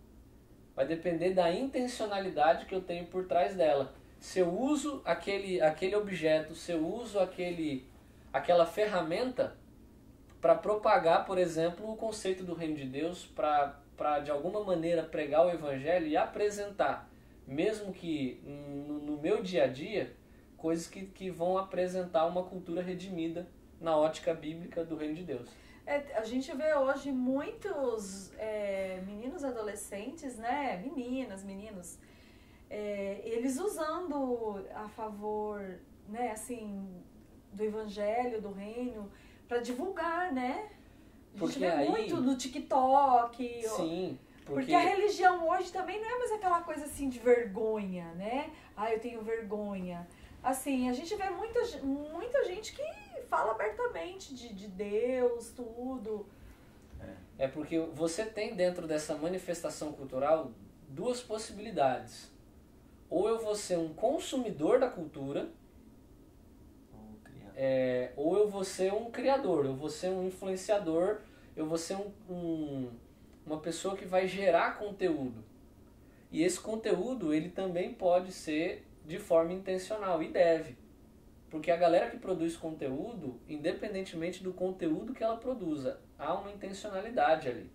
Vai depender da intencionalidade que eu tenho por trás dela. Se eu uso aquele objeto, se eu uso aquela ferramenta para propagar, por exemplo, o conceito do reino de Deus, para de alguma maneira pregar o evangelho e apresentar, mesmo que no meu dia a dia, coisas que vão apresentar uma cultura redimida na ótica bíblica do reino de Deus. A gente vê hoje muitos meninos adolescentes, né? Meninas, meninos, eles usando a favor, né, assim, do evangelho, do reino, para divulgar, né? A gente Porque vê aí, muito no TikTok. sim, Porque a religião hoje também não é mais aquela coisa assim de vergonha, né? Ah, eu tenho vergonha. Assim, a gente vê muita gente que fala abertamente de Deus, tudo. É porque você tem dentro dessa manifestação cultural duas possibilidades. Ou eu vou ser um consumidor da cultura, ou eu vou ser um criador, eu vou ser um influenciador, eu vou ser uma pessoa que vai gerar conteúdo. E esse conteúdo, ele também pode ser de forma intencional, e deve. Porque a galera que produz conteúdo, independentemente do conteúdo que ela produza, há uma intencionalidade ali.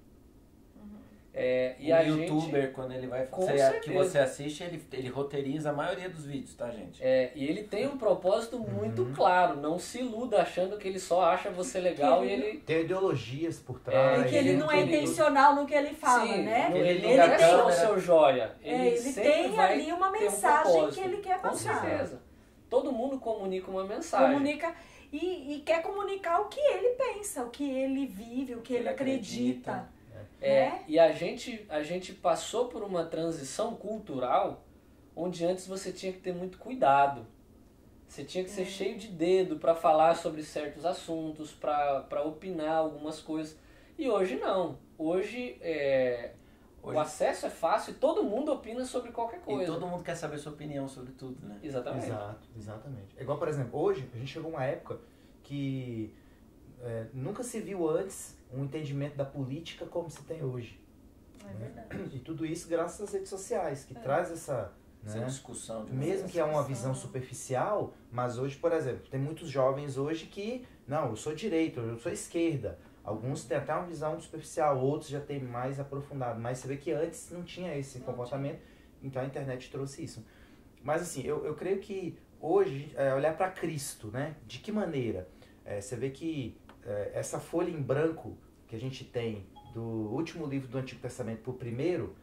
E o a youtuber, gente, quando ele vai com que você assiste, ele roteiriza a maioria dos vídeos, tá, gente? E ele tem um propósito muito claro. Não se iluda achando que ele só acha você legal e ele... Tem ideologias por trás. E que ele não é intencional no que ele fala, Sim, né? Ele Ele não tem- é o seu joia. Ele sempre tem vai ali uma ter um mensagem propósito. que ele quer Com passar. certeza. Todo mundo comunica uma mensagem. Comunica e quer comunicar o que ele pensa, o que ele vive, o que ele acredita. né? E a gente passou por uma transição cultural onde antes você tinha que ter muito cuidado. Você tinha que ser cheio de dedo para falar sobre certos assuntos, para opinar algumas coisas. E hoje não. Hoje o acesso é fácil e todo mundo opina sobre qualquer coisa. E todo mundo quer saber sua opinião sobre tudo, né? Exatamente. Exatamente. É igual, por exemplo, hoje a gente chegou a uma época que nunca se viu antes um entendimento da política como se tem hoje. É verdade. E tudo isso graças às redes sociais, que traz essa... Essa discussão. Mesmo que é uma visão superficial, mas hoje, por exemplo, tem muitos jovens hoje que, não, eu sou direita, eu sou esquerda. Alguns têm até uma visão superficial, outros já têm mais aprofundado. Mas você vê que antes não tinha esse comportamento, então a internet trouxe isso. Mas assim, eu creio que hoje, olhar para Cristo, né? De que maneira? Você vê que essa folha em branco que a gente tem do último livro do Antigo Testamento para o primeiro,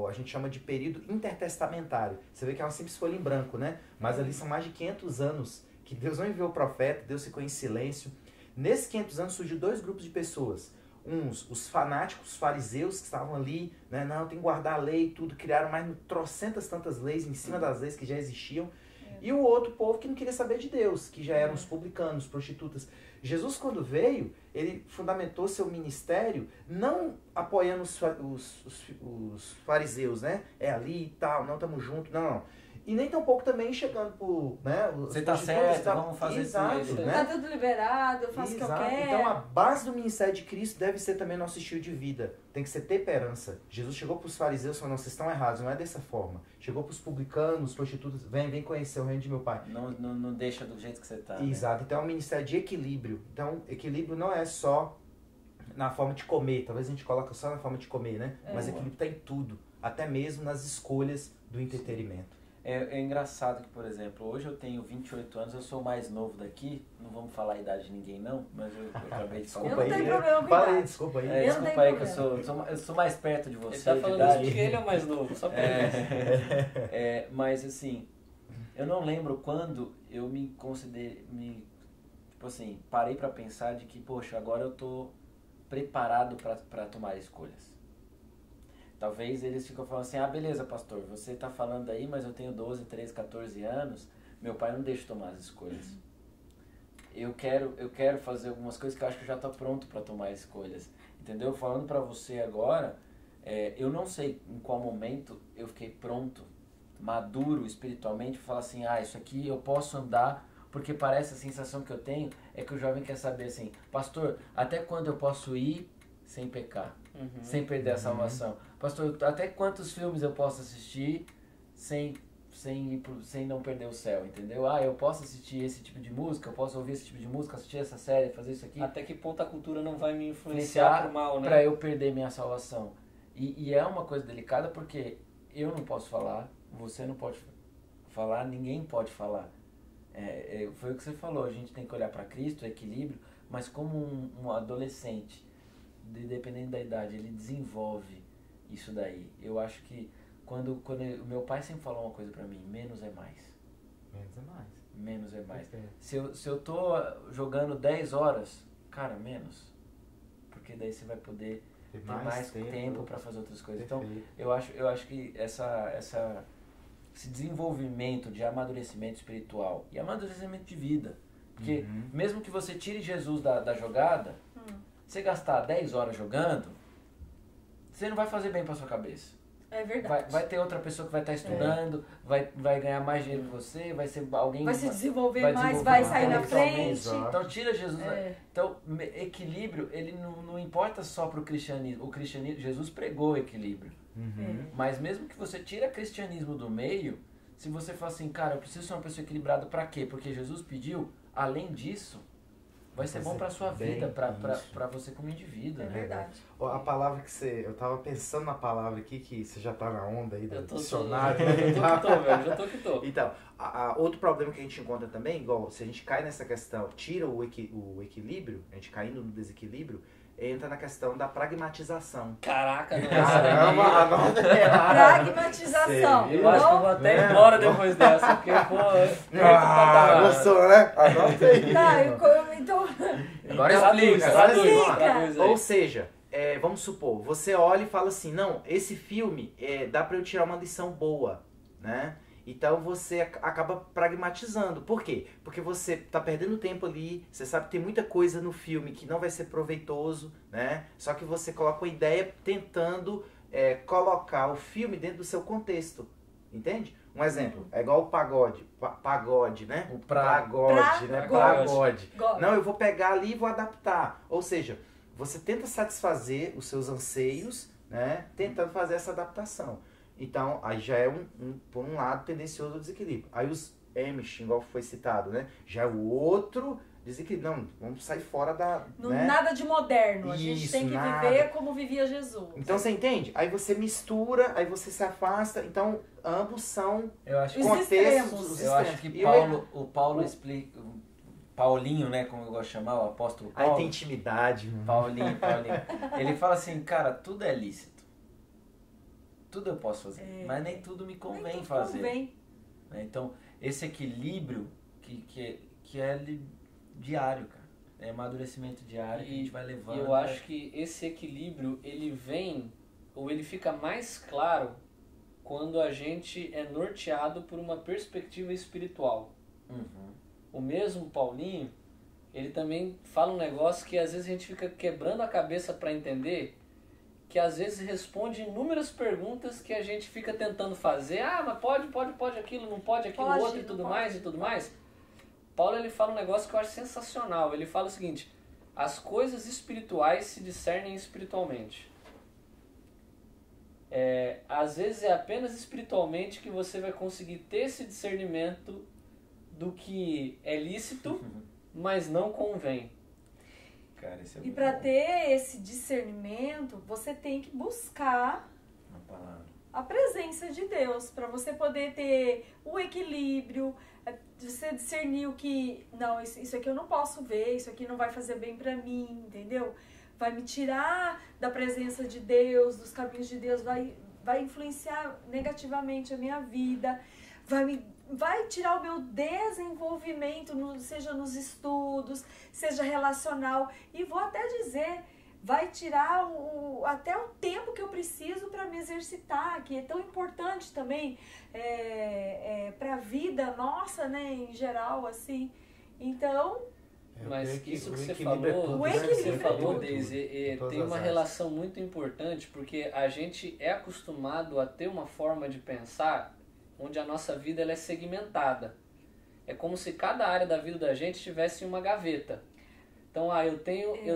a gente chama de período intertestamentário. Você vê que é uma simples folha em branco, né? Mas ali são mais de 500 anos que Deus não enviou o profeta, Deus ficou em silêncio. Nesses 500 anos surgiu dois grupos de pessoas. Uns, os fanáticos, os fariseus, que estavam ali, né? Não, tem que guardar a lei e tudo. Criaram mais de trocentas tantas leis em cima das leis que já existiam. E o outro povo que não queria saber de Deus, que já eram os publicanos, prostitutas. Jesus, quando veio, ele fundamentou seu ministério não apoiando os fariseus, né? Ali e tal, não estamos juntos, não. E nem tampouco também chegando por... Né, você tá certo, vamos fazer isso. Né? Tá tudo liberado, eu faço o que eu quero. Então a base do ministério de Cristo deve ser também nosso estilo de vida. Tem que ser temperança. Jesus chegou para os fariseus e falou, não, vocês estão errados, não é dessa forma. Chegou para os publicanos, prostitutas, vem conhecer o reino de meu pai. Não deixa do jeito que você tá. Exato, então é um ministério de equilíbrio. Então, equilíbrio não é só na forma de comer, talvez a gente coloque só na forma de comer, né? Mas equilíbrio está em tudo, até mesmo nas escolhas do entretenimento. É engraçado que, por exemplo, hoje eu tenho 28 anos, eu sou o mais novo daqui, não vamos falar a idade de ninguém não, mas eu acabei de falar. Eu não tenho problema com Fala aí, idade. desculpa aí. Eu não Desculpa tenho aí que eu sou mais perto de você. Ele tá de falando idade. isso porque ele é o mais novo, só pra ele. Mas assim, eu não lembro quando eu me considerei, tipo assim, parei pra pensar de que, poxa, agora eu tô preparado pra tomar escolhas. Talvez eles ficam falando assim, beleza, pastor, você tá falando aí, mas eu tenho 12, 13, 14 anos, meu pai não deixa eu tomar as escolhas. Eu quero fazer algumas coisas que eu acho que eu já tô pronto para tomar escolhas. Entendeu? Falando para você agora, eu não sei em qual momento eu fiquei pronto, maduro espiritualmente, para falar assim, isso aqui eu posso andar, porque parece a sensação que eu tenho é que o jovem quer saber assim, pastor, até quando eu posso ir sem pecar? Sem perder a salvação. Pastor, até quantos filmes eu posso assistir sem sem não perder o céu, entendeu? Ah, eu posso assistir esse tipo de música, eu posso ouvir esse tipo de música, assistir essa série, fazer isso aqui. Até que ponto a cultura não vai me influenciar pro mal, né? Pra eu perder minha salvação. E é uma coisa delicada porque eu não posso falar, você não pode falar, ninguém pode falar. Foi o que você falou, a gente tem que olhar para Cristo, equilíbrio, mas como um adolescente, dependendo da idade, ele desenvolve isso daí. Eu acho que quando o meu pai sempre falou uma coisa para mim, menos é mais. Menos é mais. Menos é mais. Perfeito. Se eu tô jogando 10 horas, cara, menos. Porque daí você vai poder ter mais tempo para fazer outras coisas. Perfeito. Então, eu acho que esse desenvolvimento de amadurecimento espiritual e amadurecimento de vida. Porque mesmo que você tire Jesus da jogada, você gastar 10 horas jogando, você não vai fazer bem para sua cabeça. É verdade. Vai ter outra pessoa que vai estar estudando, vai ganhar mais dinheiro que você, vai ser alguém... Vai se desenvolver mais, vai sair na frente. Então tira Jesus. Então, equilíbrio, ele não importa só para o cristianismo. Jesus pregou equilíbrio. Mas mesmo que você tira cristianismo do meio, se você fala assim, cara, eu preciso ser uma pessoa equilibrada, para quê? Porque Jesus pediu, além disso, vai ser bom para sua vida, para você como indivíduo. É verdade. A palavra que eu tava pensando na palavra aqui, que você já tá na onda aí do dicionário. Já tô que tô. Então, outro problema que a gente encontra também, igual se a gente cai nessa questão, tira o equilíbrio, a gente caindo no desequilíbrio, entra na questão da pragmatização. Caraca, não. Caramba, a nota é Pragmatização. Eu acho que eu vou até ir embora depois dessa, porque, pô... Gostou, né? Anota aí. Tá, então... Agora explica. Ou seja, vamos supor, você olha e fala assim, não, esse filme dá pra eu tirar uma lição boa, né? Então você acaba pragmatizando. Por quê? Porque você tá perdendo tempo ali, você sabe que tem muita coisa no filme que não vai ser proveitoso, né? Só que você coloca uma ideia tentando colocar o filme dentro do seu contexto, entende? Um exemplo, é igual o pagode, né? O pagode, né? Pagode. God. Não, eu vou pegar ali e vou adaptar. Ou seja, você tenta satisfazer os seus anseios, né? Tentando fazer essa adaptação. Então, aí já é por um lado, tendencioso ao desequilíbrio. Aí os Amish, igual foi citado, né? Já é o outro desequilíbrio. Não, vamos sair fora da... né? Nada de moderno. A gente Isso, tem que viver como vivia Jesus. Então, você entende? Aí você mistura, aí você se afasta. Então, ambos são contextos. Eu acho que o Paulo explica... Paulinho, né? Como eu gosto de chamar, o apóstolo Paulo. Aí tem intimidade. Paulinho. Ele fala assim, cara, tudo é lícito. Tudo eu posso fazer, mas nem tudo me convém fazer. Né? Então, esse equilíbrio que é diário, cara. É amadurecimento diário que a gente vai levando. E eu acho que esse equilíbrio, ele vem, ou ele fica mais claro quando a gente é norteado por uma perspectiva espiritual. O mesmo Paulinho, ele também fala um negócio que às vezes a gente fica quebrando a cabeça para entender, que às vezes responde inúmeras perguntas que a gente fica tentando fazer. Ah, mas pode aquilo, não pode aquilo, outro e tudo mais. Paulo, ele fala um negócio que eu acho sensacional. Ele fala o seguinte: as coisas espirituais se discernem espiritualmente. Às vezes é apenas espiritualmente que você vai conseguir ter esse discernimento do que é lícito, mas não convém. Cara, e para ter esse discernimento, você tem que buscar a presença de Deus, para você poder ter o equilíbrio, você discernir o que, não, isso aqui eu não posso ver, isso aqui não vai fazer bem para mim, entendeu? Vai me tirar da presença de Deus, dos caminhos de Deus, vai influenciar negativamente a minha vida, vai tirar o meu desenvolvimento, seja nos estudos, seja relacional. E vou até dizer, vai tirar até o tempo que eu preciso para me exercitar, que é tão importante também para a vida nossa, né, em geral, assim. Então... Mas isso que você falou, Deise, tem uma relação muito importante, porque a gente é acostumado a ter uma forma de pensar onde a nossa vida ela é segmentada. É como se cada área da vida da gente tivesse uma gaveta. Então, eu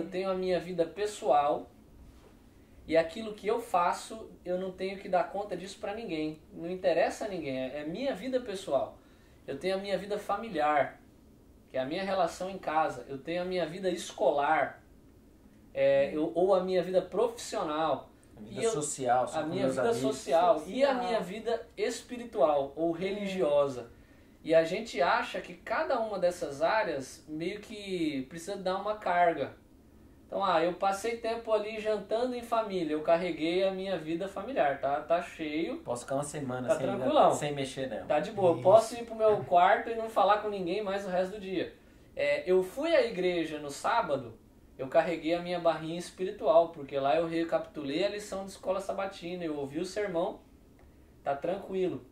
tenho a minha vida pessoal, E aquilo que eu faço, eu não tenho que dar conta disso para ninguém. Não interessa a ninguém, é minha vida pessoal. Eu tenho a minha vida familiar, que é a minha relação em casa. Eu tenho a minha vida escolar, ou a minha vida profissional. A vida social, a minha vida social e a minha vida espiritual ou religiosa. E a gente acha que cada uma dessas áreas meio que precisa dar uma carga. Então, eu passei tempo ali jantando em família, eu carreguei a minha vida familiar, tá cheio. Posso ficar uma semana sem mexer nela. Tá de boa, eu posso ir pro meu quarto e não falar com ninguém mais o resto do dia. Eu fui à igreja no sábado, eu carreguei a minha barrinha espiritual, porque lá eu recapitulei a lição de escola sabatina, eu ouvi o sermão, tá tranquilo.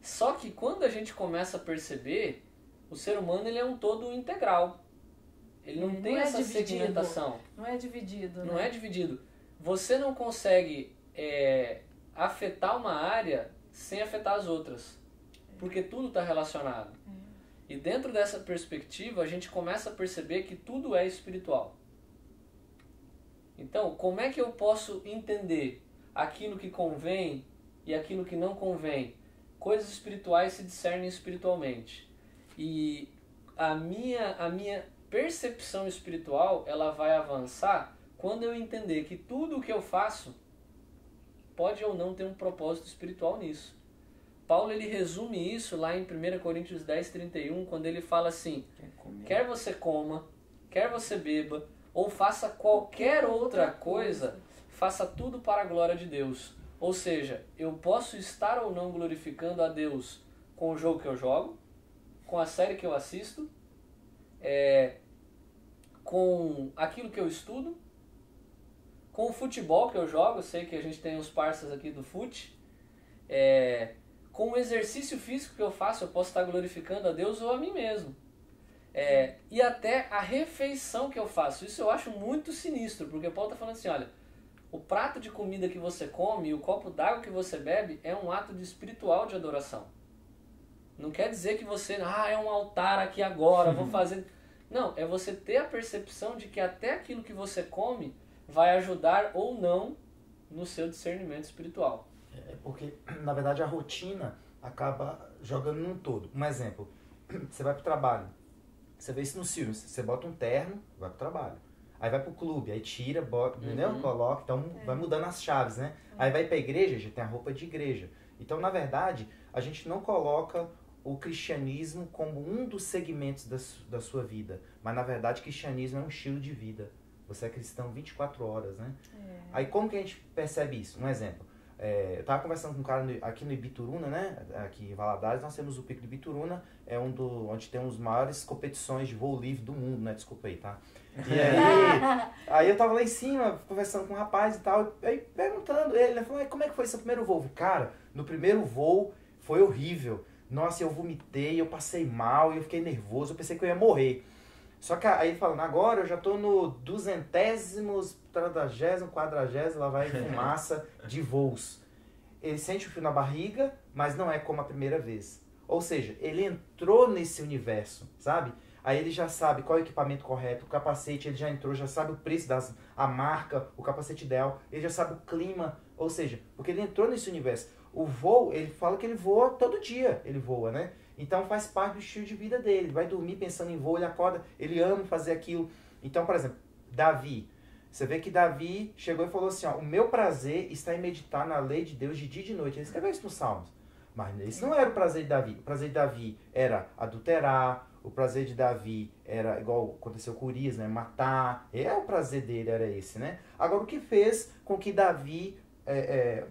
Só que quando a gente começa a perceber, o ser humano ele é um todo integral. Ele não tem essa segmentação. Não é dividido. Não é dividido. Você não consegue afetar uma área sem afetar as outras. Porque tudo está relacionado. E dentro dessa perspectiva, a gente começa a perceber que tudo é espiritual. Então, como é que eu posso entender aquilo que convém e aquilo que não convém? Coisas espirituais se discernem espiritualmente. E a minha percepção espiritual, ela vai avançar quando eu entender que tudo o que eu faço pode ou não ter um propósito espiritual nisso. Paulo ele resume isso lá em 1 Coríntios 10:31, quando ele fala assim: quer você coma, quer você beba, ou faça qualquer outra coisa, faça tudo para a glória de Deus. Ou seja, eu posso estar ou não glorificando a Deus com o jogo que eu jogo, com a série que eu assisto, com aquilo que eu estudo, com o futebol que eu jogo. Eu sei que a gente tem uns parceiros aqui do fute, com o exercício físico que eu faço, eu posso estar glorificando a Deus ou a mim mesmo. E até a refeição que eu faço. Isso eu acho muito sinistro, porque Paulo está falando assim, olha, o prato de comida que você come e o copo d'água que você bebe é um ato espiritual de adoração. Não quer dizer que você, é um altar aqui agora, vou fazer... Não, é você ter a percepção de que até aquilo que você come vai ajudar ou não no seu discernimento espiritual. Porque, na verdade, a rotina acaba jogando num todo. Um exemplo, você vai pro trabalho, você vê isso nos filmes, você bota um terno, vai pro trabalho. Aí vai pro clube, aí tira, bota, entendeu? Coloca, então vai mudando as chaves, né? Aí vai pra igreja, já tem a roupa de igreja. Então, na verdade, a gente não coloca o cristianismo como um dos segmentos da sua vida. Mas, na verdade, o cristianismo é um estilo de vida. Você é cristão 24 horas, né? Aí, como que a gente percebe isso? Um exemplo. Eu estava conversando com um cara aqui no Ibituruna, né? Aqui em Valadares, nós temos o Pico do Ibituruna, onde tem as maiores competições de voo livre do mundo, né? Desculpa aí, tá? E aí eu tava lá em cima, conversando com um rapaz e tal, aí perguntando, ele falou, como é que foi seu primeiro voo? Cara, no primeiro voo foi horrível. Nossa, eu vomitei, eu passei mal, eu fiquei nervoso, eu pensei que eu ia morrer. Só que aí falando, agora eu já tô no 200º, 30º, 40º, lá vai fumaça de voos. Ele sente o frio na barriga, mas não é como a primeira vez. Ou seja, ele entrou nesse universo, sabe? Aí ele já sabe qual é o equipamento correto, o capacete, ele já entrou, já sabe o preço, a marca, o capacete ideal, ele já sabe o clima, ou seja, porque ele entrou nesse universo. O voo, ele fala que ele voa todo dia, ele voa, né? Então faz parte do estilo de vida dele, ele vai dormir pensando em voo, ele acorda, ele ama fazer aquilo. Então, por exemplo, Davi, você vê que Davi chegou e falou assim, o meu prazer está em meditar na lei de Deus de dia e de noite. Ele escreveu isso nos Salmos. Mas esse não era o prazer de Davi. O prazer de Davi era adulterar, o prazer de Davi era, igual aconteceu com Urias, né? Matar. O prazer dele era esse, né? Agora, o que fez com que Davi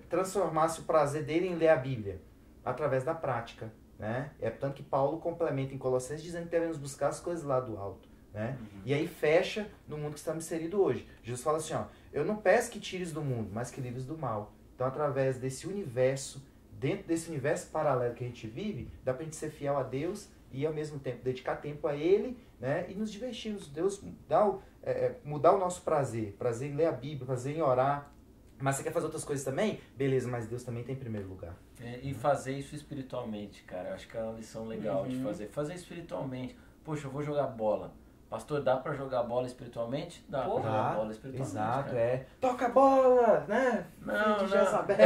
transformasse o prazer dele em ler a Bíblia? Através da prática, né? Portanto que Paulo complementa em Colossenses dizendo que devemos buscar as coisas lá do alto, né? E aí fecha no mundo que estamos inseridos hoje. Jesus fala assim, eu não peço que tires do mundo, mas que livres do mal. Então, através desse universo, dentro desse universo paralelo que a gente vive, dá pra gente ser fiel a Deus e ao mesmo tempo dedicar tempo a Ele, né? E nos divertirmos. Deus dá mudar o nosso prazer em ler a Bíblia, prazer em orar. Mas você quer fazer outras coisas também? Beleza, mas Deus também tem em primeiro lugar. E fazer isso espiritualmente, cara. Eu acho que é uma lição legal de fazer. Fazer espiritualmente. Poxa, eu vou jogar bola. Pastor, dá pra jogar bola espiritualmente? Dá pra jogar bola espiritualmente. Exato, cara. Toca a bola, né? Não, Filho de não. Jezabel.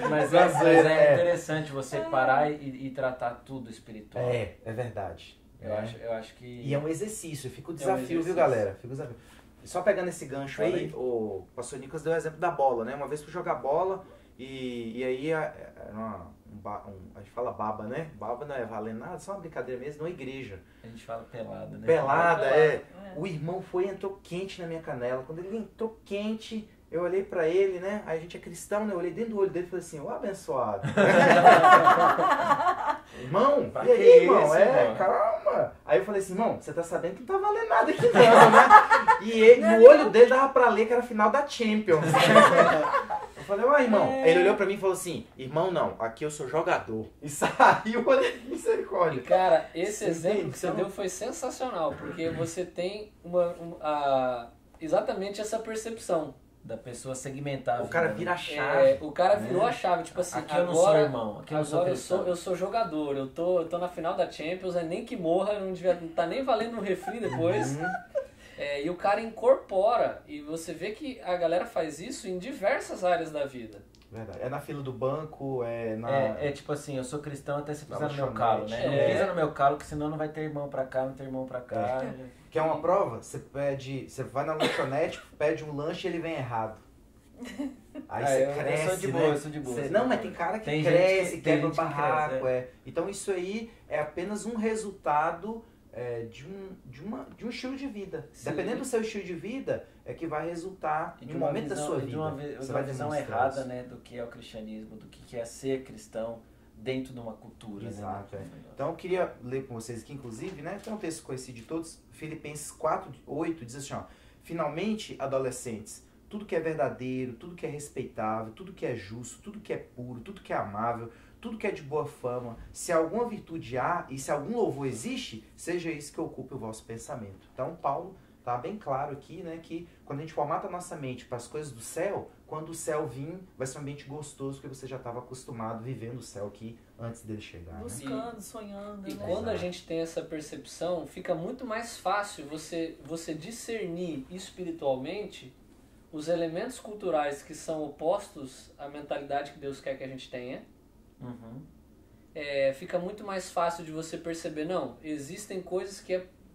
Mas é interessante você parar e tratar tudo espiritual. É verdade. Eu acho que... E é um exercício, fica o desafio, exercício. viu, galera? Fica o desafio. Só pegando esse gancho Fala aí, aí. o pastor Nicolas deu o exemplo da bola, né? Uma vez fui jogar bola e aí a gente fala baba, né? Baba não é valendo nada, só uma brincadeira mesmo, numa igreja. A gente fala pelada, né? Pelada, O irmão entrou quente na minha canela. Quando ele entrou quente, eu olhei pra ele, né? Aí a gente é cristão, né? Eu olhei dentro do olho dele e falei assim, ô abençoado. Irmão, Pra e aí, que irmão? isso, irmão? Calma. Aí eu falei assim, irmão, você tá sabendo que não tá valendo nada aqui não, né? E ele, no olho dele dava pra ler que era a final da Champions. Eu falei, ó, irmão. Aí ele olhou pra mim e falou assim, irmão, não, aqui eu sou jogador. E saiu, eu olhei, misericórdia. Cara, esse Você exemplo entende? que você deu foi sensacional, porque você tem exatamente essa percepção. Da pessoa segmentar a O cara vida, vira a né? chave. O cara virou a chave, tipo assim, Aqui eu agora, não sou irmão, aqui eu não sou agora cristão. eu sou jogador, eu tô na final da Champions, nem que morra, não tá nem valendo um refri depois. E o cara incorpora, e você vê que a galera faz isso em diversas áreas da vida. Verdade. É na fila do banco, É tipo assim, eu sou cristão até se pisar no meu lanchonete. calo, né? Não É. pisa no meu calo, que senão não vai ter irmão pra cá, não tem irmão pra cá. Quer uma prova? Você vai na lanchonete, pede um lanche e ele vem errado. Aí você cresce, eu sou de boa, né? eu sou de boa. Não, mas tem cara que Tem cresce, gente que quebra o cresce, barraco. Então isso aí é apenas um resultado de um estilo de vida. Sim. Dependendo do seu estilo de vida, é que vai resultar em um momento da sua vida. De uma Você vai visão demonstrar errada, isso. né, do que é o cristianismo, do que é ser cristão dentro de uma cultura. Exato, né? Então eu queria ler com vocês aqui, inclusive, né? Tem um texto conhecido de todos, Filipenses 4:8, diz assim, ó. Finalmente, adolescentes, tudo que é verdadeiro, tudo que é respeitável, tudo que é justo, tudo que é puro, tudo que é amável, tudo que é de boa fama, se alguma virtude há e se algum louvor existe, seja isso que ocupe o vosso pensamento. Então, Paulo tá bem claro aqui, né, que quando a gente formata a nossa mente para as coisas do céu, quando o céu vir, vai ser um ambiente gostoso, porque você já estava acostumado vivendo o céu aqui antes dele chegar. Né? Buscando, sonhando, E né? quando a Exato. gente tem essa percepção, fica muito mais fácil você discernir espiritualmente os elementos culturais que são opostos à mentalidade que Deus quer que a gente tenha. Uhum. Fica muito mais fácil de você perceber, não, existem coisas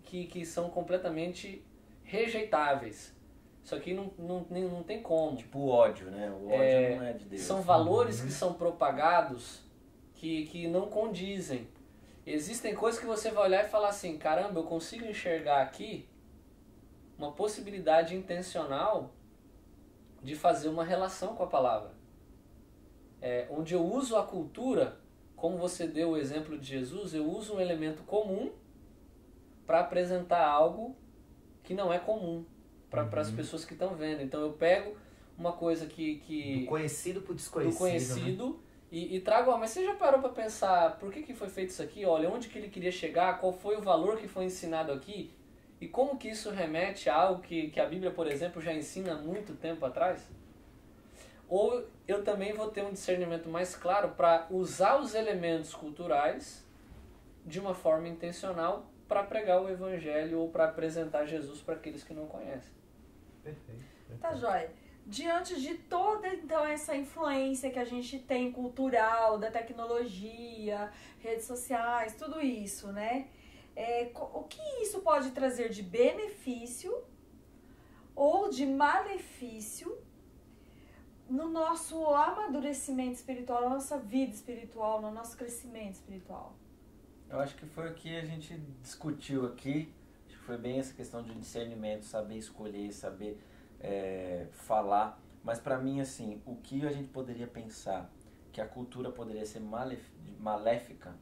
que são completamente rejeitáveis. Isso aqui não tem como. Tipo o ódio, né? O ódio não é de Deus. São valores que são propagados que não condizem. Existem coisas que você vai olhar e falar assim, caramba, eu consigo enxergar aqui uma possibilidade intencional de fazer uma relação com a palavra. Onde eu uso a cultura, como você deu o exemplo de Jesus, eu uso um elemento comum para apresentar algo que não é comum para as pessoas que estão vendo. Então eu pego uma coisa que Do conhecido pro desconhecido. do conhecido e trago, mas você já parou para pensar por que foi feito isso aqui? Olha, onde que ele queria chegar, qual foi o valor que foi ensinado aqui e como que isso remete a algo que a Bíblia, por exemplo, já ensina há muito tempo atrás? Ou eu também vou ter um discernimento mais claro para usar os elementos culturais de uma forma intencional para pregar o Evangelho ou para apresentar Jesus para aqueles que não conhecem. Perfeito. Tá, joia. Diante de toda, então, essa influência que a gente tem cultural, da tecnologia, redes sociais, tudo isso, né? O que isso pode trazer de benefício ou de malefício no nosso amadurecimento espiritual, na nossa vida espiritual, no nosso crescimento espiritual? Eu acho que foi o que a gente discutiu aqui. Acho que foi bem essa questão de discernimento, saber escolher, saber falar. Mas pra mim, assim, o que a gente poderia pensar que a cultura poderia ser maléfica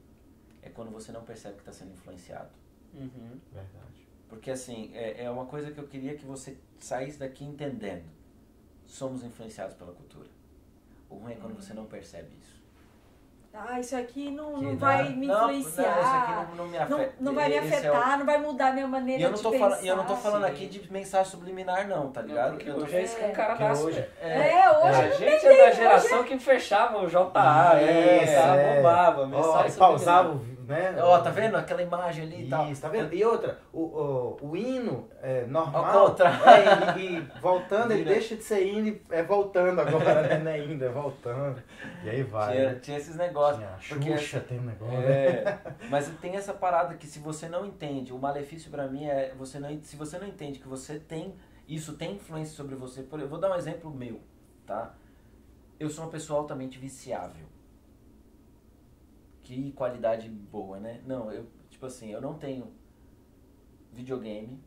é quando você não percebe que está sendo influenciado. Uhum. Verdade. Porque, assim, é uma coisa que eu queria que você saísse daqui entendendo. Somos influenciados pela cultura. O ruim é quando você não percebe isso. Isso aqui não Que vai me influenciar. Não, isso aqui não me afeta. Não vai me afetar, não vai mudar a minha maneira E eu não tô de pensar. falando, e eu não tô falando sim. aqui de mensagem subliminar não, tá ligado? Porque Eu tô hoje é escancaradaço. hoje- velho. Hoje A não gente tem é da jeito, geração que fechava o JA, Isso, bombava, mensagem Pausava o né? Ó, tá vendo? Aquela imagem ali e tal. Isso, tá vendo? E outra, o hino normal. Ao contrário. E voltando, ele deixa de ser hino e é voltando agora, né? Não é indo, é voltando. E aí vai. Tinha esses negócios. Tinha a Xuxa, tem um negócio. Mas tem essa parada que se você não entende, o malefício pra mim é se você não entende que isso tem influência sobre você. Eu vou dar um exemplo meu, tá? Eu sou uma pessoa altamente viciável. Que qualidade boa, né? Não, eu não tenho videogame,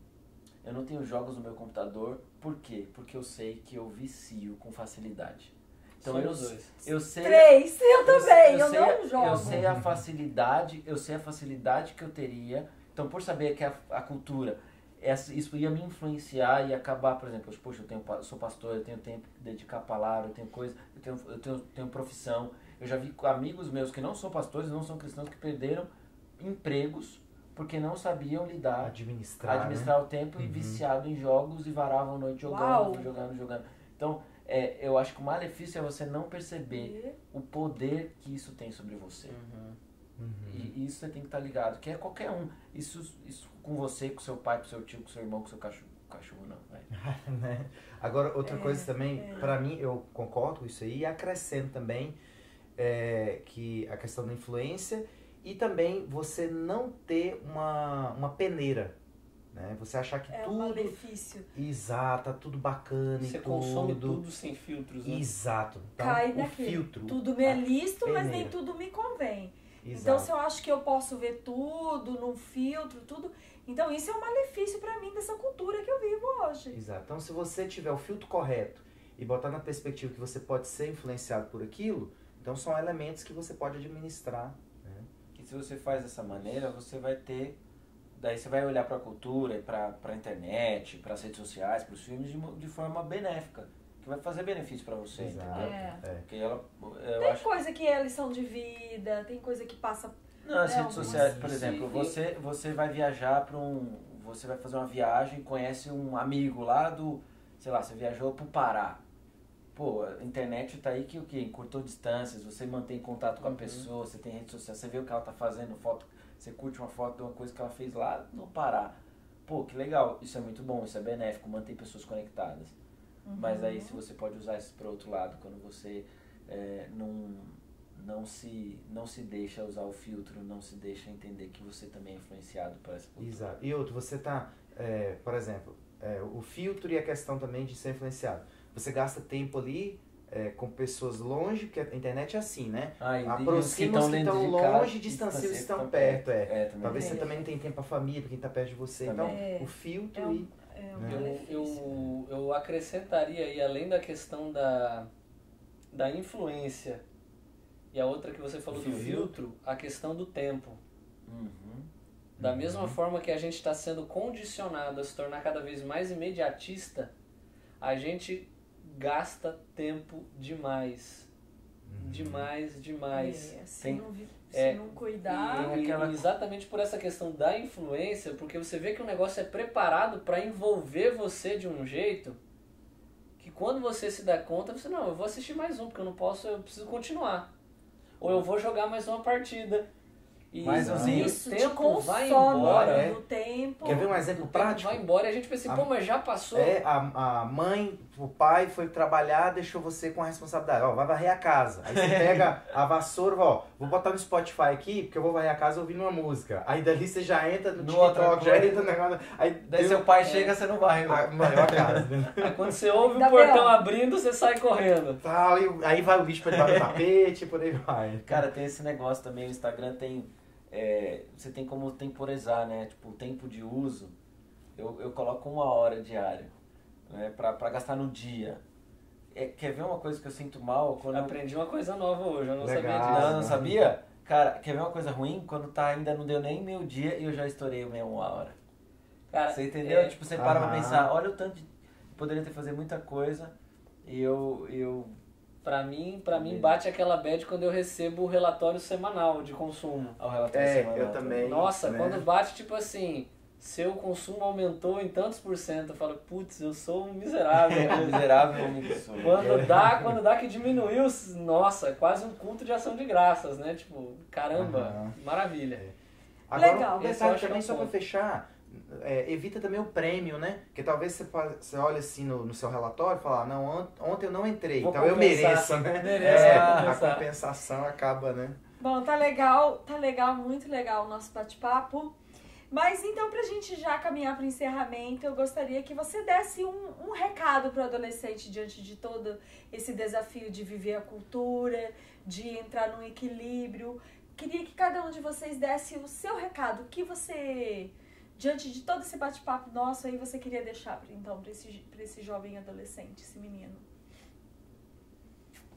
eu não tenho jogos no meu computador. Por quê? Porque eu sei que eu vicio com facilidade. Então eu sei... 3, eu também, eu não jogo. Eu sei a facilidade que eu teria. Então, por saber que a cultura, isso ia me influenciar e acabar, por exemplo, poxa, eu sou pastor, eu tenho tempo de dedicar a palavra, eu tenho coisa, eu tenho profissão. Eu já vi amigos meus que não são pastores, não são cristãos, que perderam empregos porque não sabiam administrar né? o tempo e viciado em jogos e varavam a noite jogando. Então, eu acho que o malefício é você não perceber o poder que isso tem sobre você. E isso você tem que estar ligado, que é qualquer um. Isso com você, com seu pai, com seu tio, com seu irmão, com seu cachorro não. Né? Agora, outra coisa também, pra mim, eu concordo com isso aí e acrescento também que a questão da influência e também você não ter uma peneira, né? Você achar que tudo... É um malefício. Exato, tá tudo bacana Você e consome tudo sem filtros, né? Exato. Então, Cai o naquele. filtro. Tudo me é lícito, mas peneira. nem tudo me convém. Exato. Então, se eu acho que eu posso ver tudo num filtro, tudo... Então, isso é um malefício pra mim dessa cultura que eu vivo hoje. Exato. Então, se você tiver o filtro correto e botar na perspectiva que você pode ser influenciado por aquilo, então são elementos que você pode administrar. Né? E se você faz dessa maneira, você vai ter... Daí você vai olhar para a cultura, para a internet, para as redes sociais, para os filmes de forma benéfica, que vai fazer benefício para você. Exato. Porque eu Tem acho... coisa que é lição de vida, tem coisa que passa... Não, as redes sociais, por Sim, exemplo, sim. você vai viajar você vai fazer uma viagem, conhece um amigo lá sei lá, você viajou pro Pará. Pô, a internet tá aí que o quê? Encurtou distâncias, você mantém contato com a pessoa, você tem rede social, você vê o que ela tá fazendo, foto, você curte uma foto de uma coisa que ela fez lá no Pará. Pô, que legal, isso é muito bom, isso é benéfico, mantém pessoas conectadas. Mas aí se você pode usar isso para outro lado, quando você não se deixa usar o filtro, não se deixa entender que você também é influenciado por essa cultura. Exato. E outro, você tá, por exemplo, o filtro e a questão também de ser influenciado. Você gasta tempo ali com pessoas longe, porque a internet é assim, né? Aproxima os que estão longe, distancia os que estão perto. Talvez você também não tenha tempo para a família, quem está perto de você. Também. Então, o filtro Eu acrescentaria aí, além da questão da influência e a outra que você falou do filtro, a questão do tempo. Da mesma forma que a gente está sendo condicionado a se tornar cada vez mais imediatista, a gente gasta tempo demais. Demais. Se não cuidar... E exatamente por essa questão da influência, porque você vê que o negócio é preparado para envolver você de um jeito que quando você se dá conta, você, não, eu vou assistir mais um, porque eu preciso continuar. Ou eu vou jogar mais uma partida. E isso o te tempo consome vai embora. no tempo. Quer ver um exemplo prático? Vai embora e a gente pensa assim, mas já passou. A mãe, o pai foi trabalhar, deixou você com a responsabilidade. Ó, vai varrer a casa. Aí você pega a vassoura, ó, vou botar no Spotify aqui, porque eu vou varrer a casa ouvindo uma música. Aí dali você já entra no TikTok, já entra no negócio. Daí seu pai chega, você não vai. Varreu a casa. Aí quando você ouve o portão abrindo, você sai correndo. Aí vai o bicho pra debaixo do tapete, por aí vai. Cara, tem esse negócio também, o Instagram tem... você tem como temporizar, né? Tipo, o tempo de uso, eu coloco 1 hora diária, né? Pra gastar no dia. Quer ver uma coisa que eu sinto mal? Quando aprendi uma coisa nova hoje, eu não Legal, sabia disso. Não sabia? Cara, quer ver uma coisa ruim? Quando ainda não deu nem meio dia e eu já estourei minha 1 hora. Cara, você entendeu? Tipo, você para pra pensar, olha o tanto de... Poderia ter fazer muita coisa e eu... Pra mim bate aquela bad quando eu recebo o relatório semanal de consumo. O relatório semanal. Eu também. Nossa, né? quando bate, tipo assim, seu consumo aumentou em tantos por cento. Eu falo, putz, eu sou um miserável. Miserável homem que sou. Quando dá que diminuiu, nossa, é quase um culto de ação de graças, né? Tipo, caramba, maravilha. Agora, Legal. um detalhe também, só para fechar, evita também o prêmio, né? Porque talvez você olha assim no seu relatório e fala, não, ontem eu não entrei, Vou então eu compensar. mereço, né? Mereço, vou A compensar. compensação acaba, né? Bom, tá legal, muito legal o nosso bate-papo. Mas então, pra gente já caminhar para o encerramento, eu gostaria que você desse um recado para o adolescente diante de todo esse desafio de viver a cultura, de entrar num equilíbrio. Queria que cada um de vocês desse o seu recado. O que você, diante de todo esse bate-papo nosso, aí você queria deixar então para esse jovem adolescente, esse menino?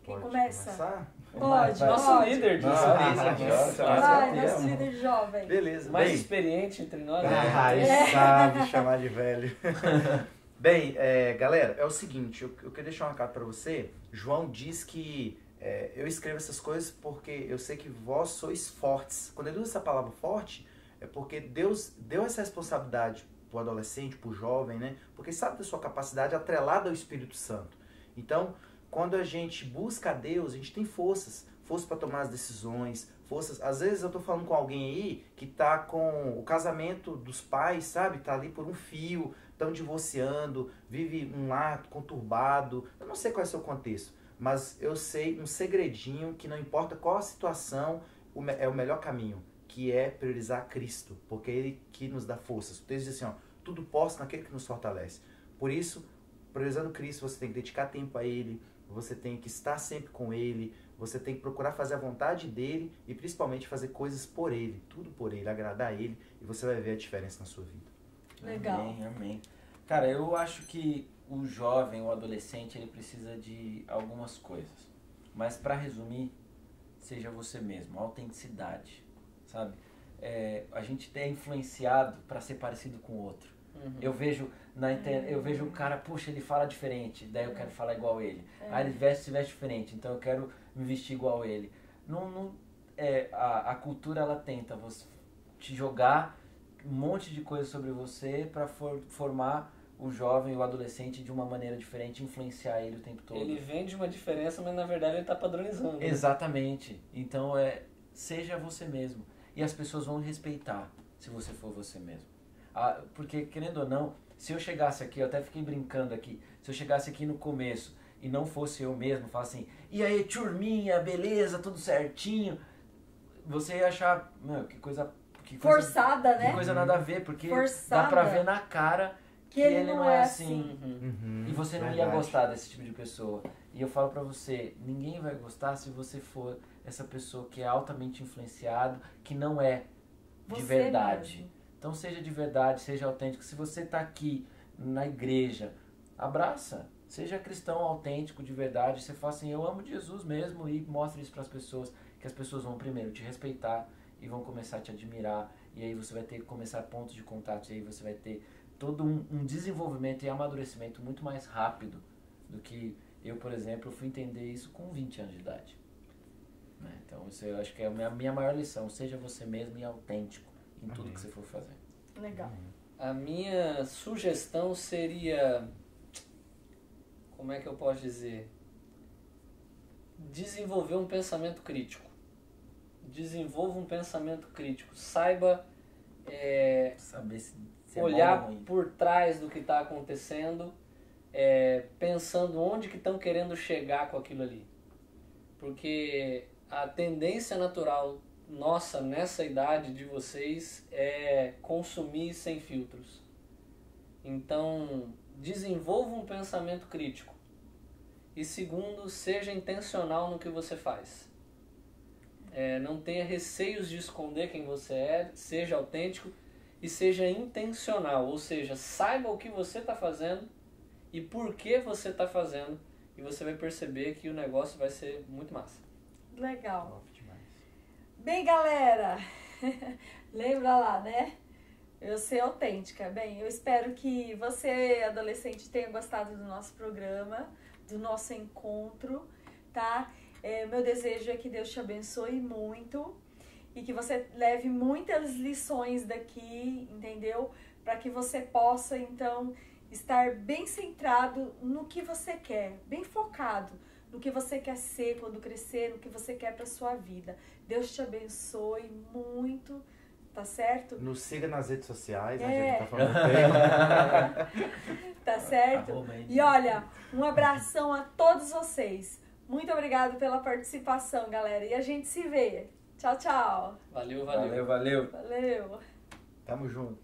Quem Pode começa? começar? Pode, Nosso pode. líder disso. Vai, nosso líder jovem. Beleza. Mais Bem, experiente entre nós. né? ele sabe chamar de velho. Bem, galera, é o seguinte, eu queria deixar um recado para você. João diz que eu escrevo essas coisas porque eu sei que vós sois fortes. Quando ele usa essa palavra forte, é porque Deus deu essa responsabilidade pro adolescente, pro jovem, né? Porque sabe da sua capacidade atrelada ao Espírito Santo. Então, quando a gente busca a Deus, a gente tem forças para tomar as decisões, forças. Às vezes eu tô falando com alguém aí que tá com o casamento dos pais, sabe? Tá ali por um fio, estão divorciando, vive um lar conturbado. Eu não sei qual é o seu contexto, mas eu sei um segredinho que não importa qual a situação, é o melhor caminho, que é priorizar Cristo, porque é Ele que nos dá forças. O texto diz assim, ó, tudo posso naquele que nos fortalece. Por isso, priorizando Cristo, você tem que dedicar tempo a Ele, você tem que estar sempre com Ele, você tem que procurar fazer a vontade dEle e principalmente fazer coisas por Ele, tudo por Ele, agradar a Ele, e você vai ver a diferença na sua vida. Legal. Amém, amém. Cara, eu acho que o jovem, o adolescente, ele precisa de algumas coisas. Mas para resumir, seja você mesmo, autenticidade, sabe? A gente é influenciado para ser parecido com o outro. Eu vejo eu vejo o cara, puxa, ele fala diferente, daí eu quero falar igual ele. Aí ele se veste diferente, então eu quero me vestir igual a ele. A cultura, ela tenta te jogar um monte de coisa sobre você para formar o jovem, o adolescente de uma maneira diferente, influenciar ele o tempo todo. Ele vende uma diferença, mas na verdade ele está padronizando. Né? Exatamente. Então, seja você mesmo. E as pessoas vão respeitar se você for você mesmo. Porque, querendo ou não, se eu chegasse aqui, eu até fiquei brincando aqui, se eu chegasse aqui no começo e não fosse eu mesmo, falasse assim, e aí, turminha, beleza, tudo certinho, você ia achar, meu, que coisa Forçada, né? Que coisa nada a ver, porque Forçada. dá pra ver na cara que ele não é assim. Uhum, E você não ia verdade. gostar desse tipo de pessoa. E eu falo pra você, ninguém vai gostar se você for essa pessoa que é altamente influenciado, que não é de Você verdade. mesmo. Então seja de verdade, seja autêntico. Se você tá aqui na igreja, abraça. Seja cristão autêntico de verdade. Você fala assim, eu amo Jesus mesmo, e mostre isso pras pessoas, que as pessoas vão primeiro te respeitar e vão começar a te admirar. E aí você vai ter que começar pontos de contato, e aí você vai ter todo um desenvolvimento e amadurecimento muito mais rápido do que eu, por exemplo, fui entender isso com 20 anos de idade. Né? Então, isso eu acho que é a minha maior lição. Seja você mesmo e autêntico em tudo que você for fazer. Legal. A minha sugestão seria, como é que eu posso dizer? Desenvolver um pensamento crítico. Desenvolva um pensamento crítico. Saiba Saber se é olhar bom ou ruim. por trás do que está acontecendo, pensando onde que estão querendo chegar com aquilo ali. Porque a tendência natural nossa nessa idade de vocês é consumir sem filtros. Então, desenvolva um pensamento crítico. E segundo, seja intencional no que você faz. Não tenha receios de esconder quem você é, seja autêntico e seja intencional, ou seja, saiba o que você está fazendo e por que você está fazendo, e você vai perceber que o negócio vai ser muito massa. Legal. Top demais. Bem, galera, lembra lá, né? Eu ser autêntica. Bem, eu espero que você, adolescente, tenha gostado do nosso programa, do nosso encontro, tá? Meu desejo é que Deus te abençoe muito e que você leve muitas lições daqui, entendeu? para que você possa, então, estar bem centrado no que você quer, bem focado no que você quer ser quando crescer, no que você quer para sua vida. Deus te abençoe muito, tá certo? Nos siga nas redes sociais, É. né? Já que tá falando do tema. Tá certo? E olha, um abração a todos vocês. Muito obrigado pela participação, galera. E a gente se vê. Tchau, tchau. Valeu. Valeu. Valeu. Tamo junto.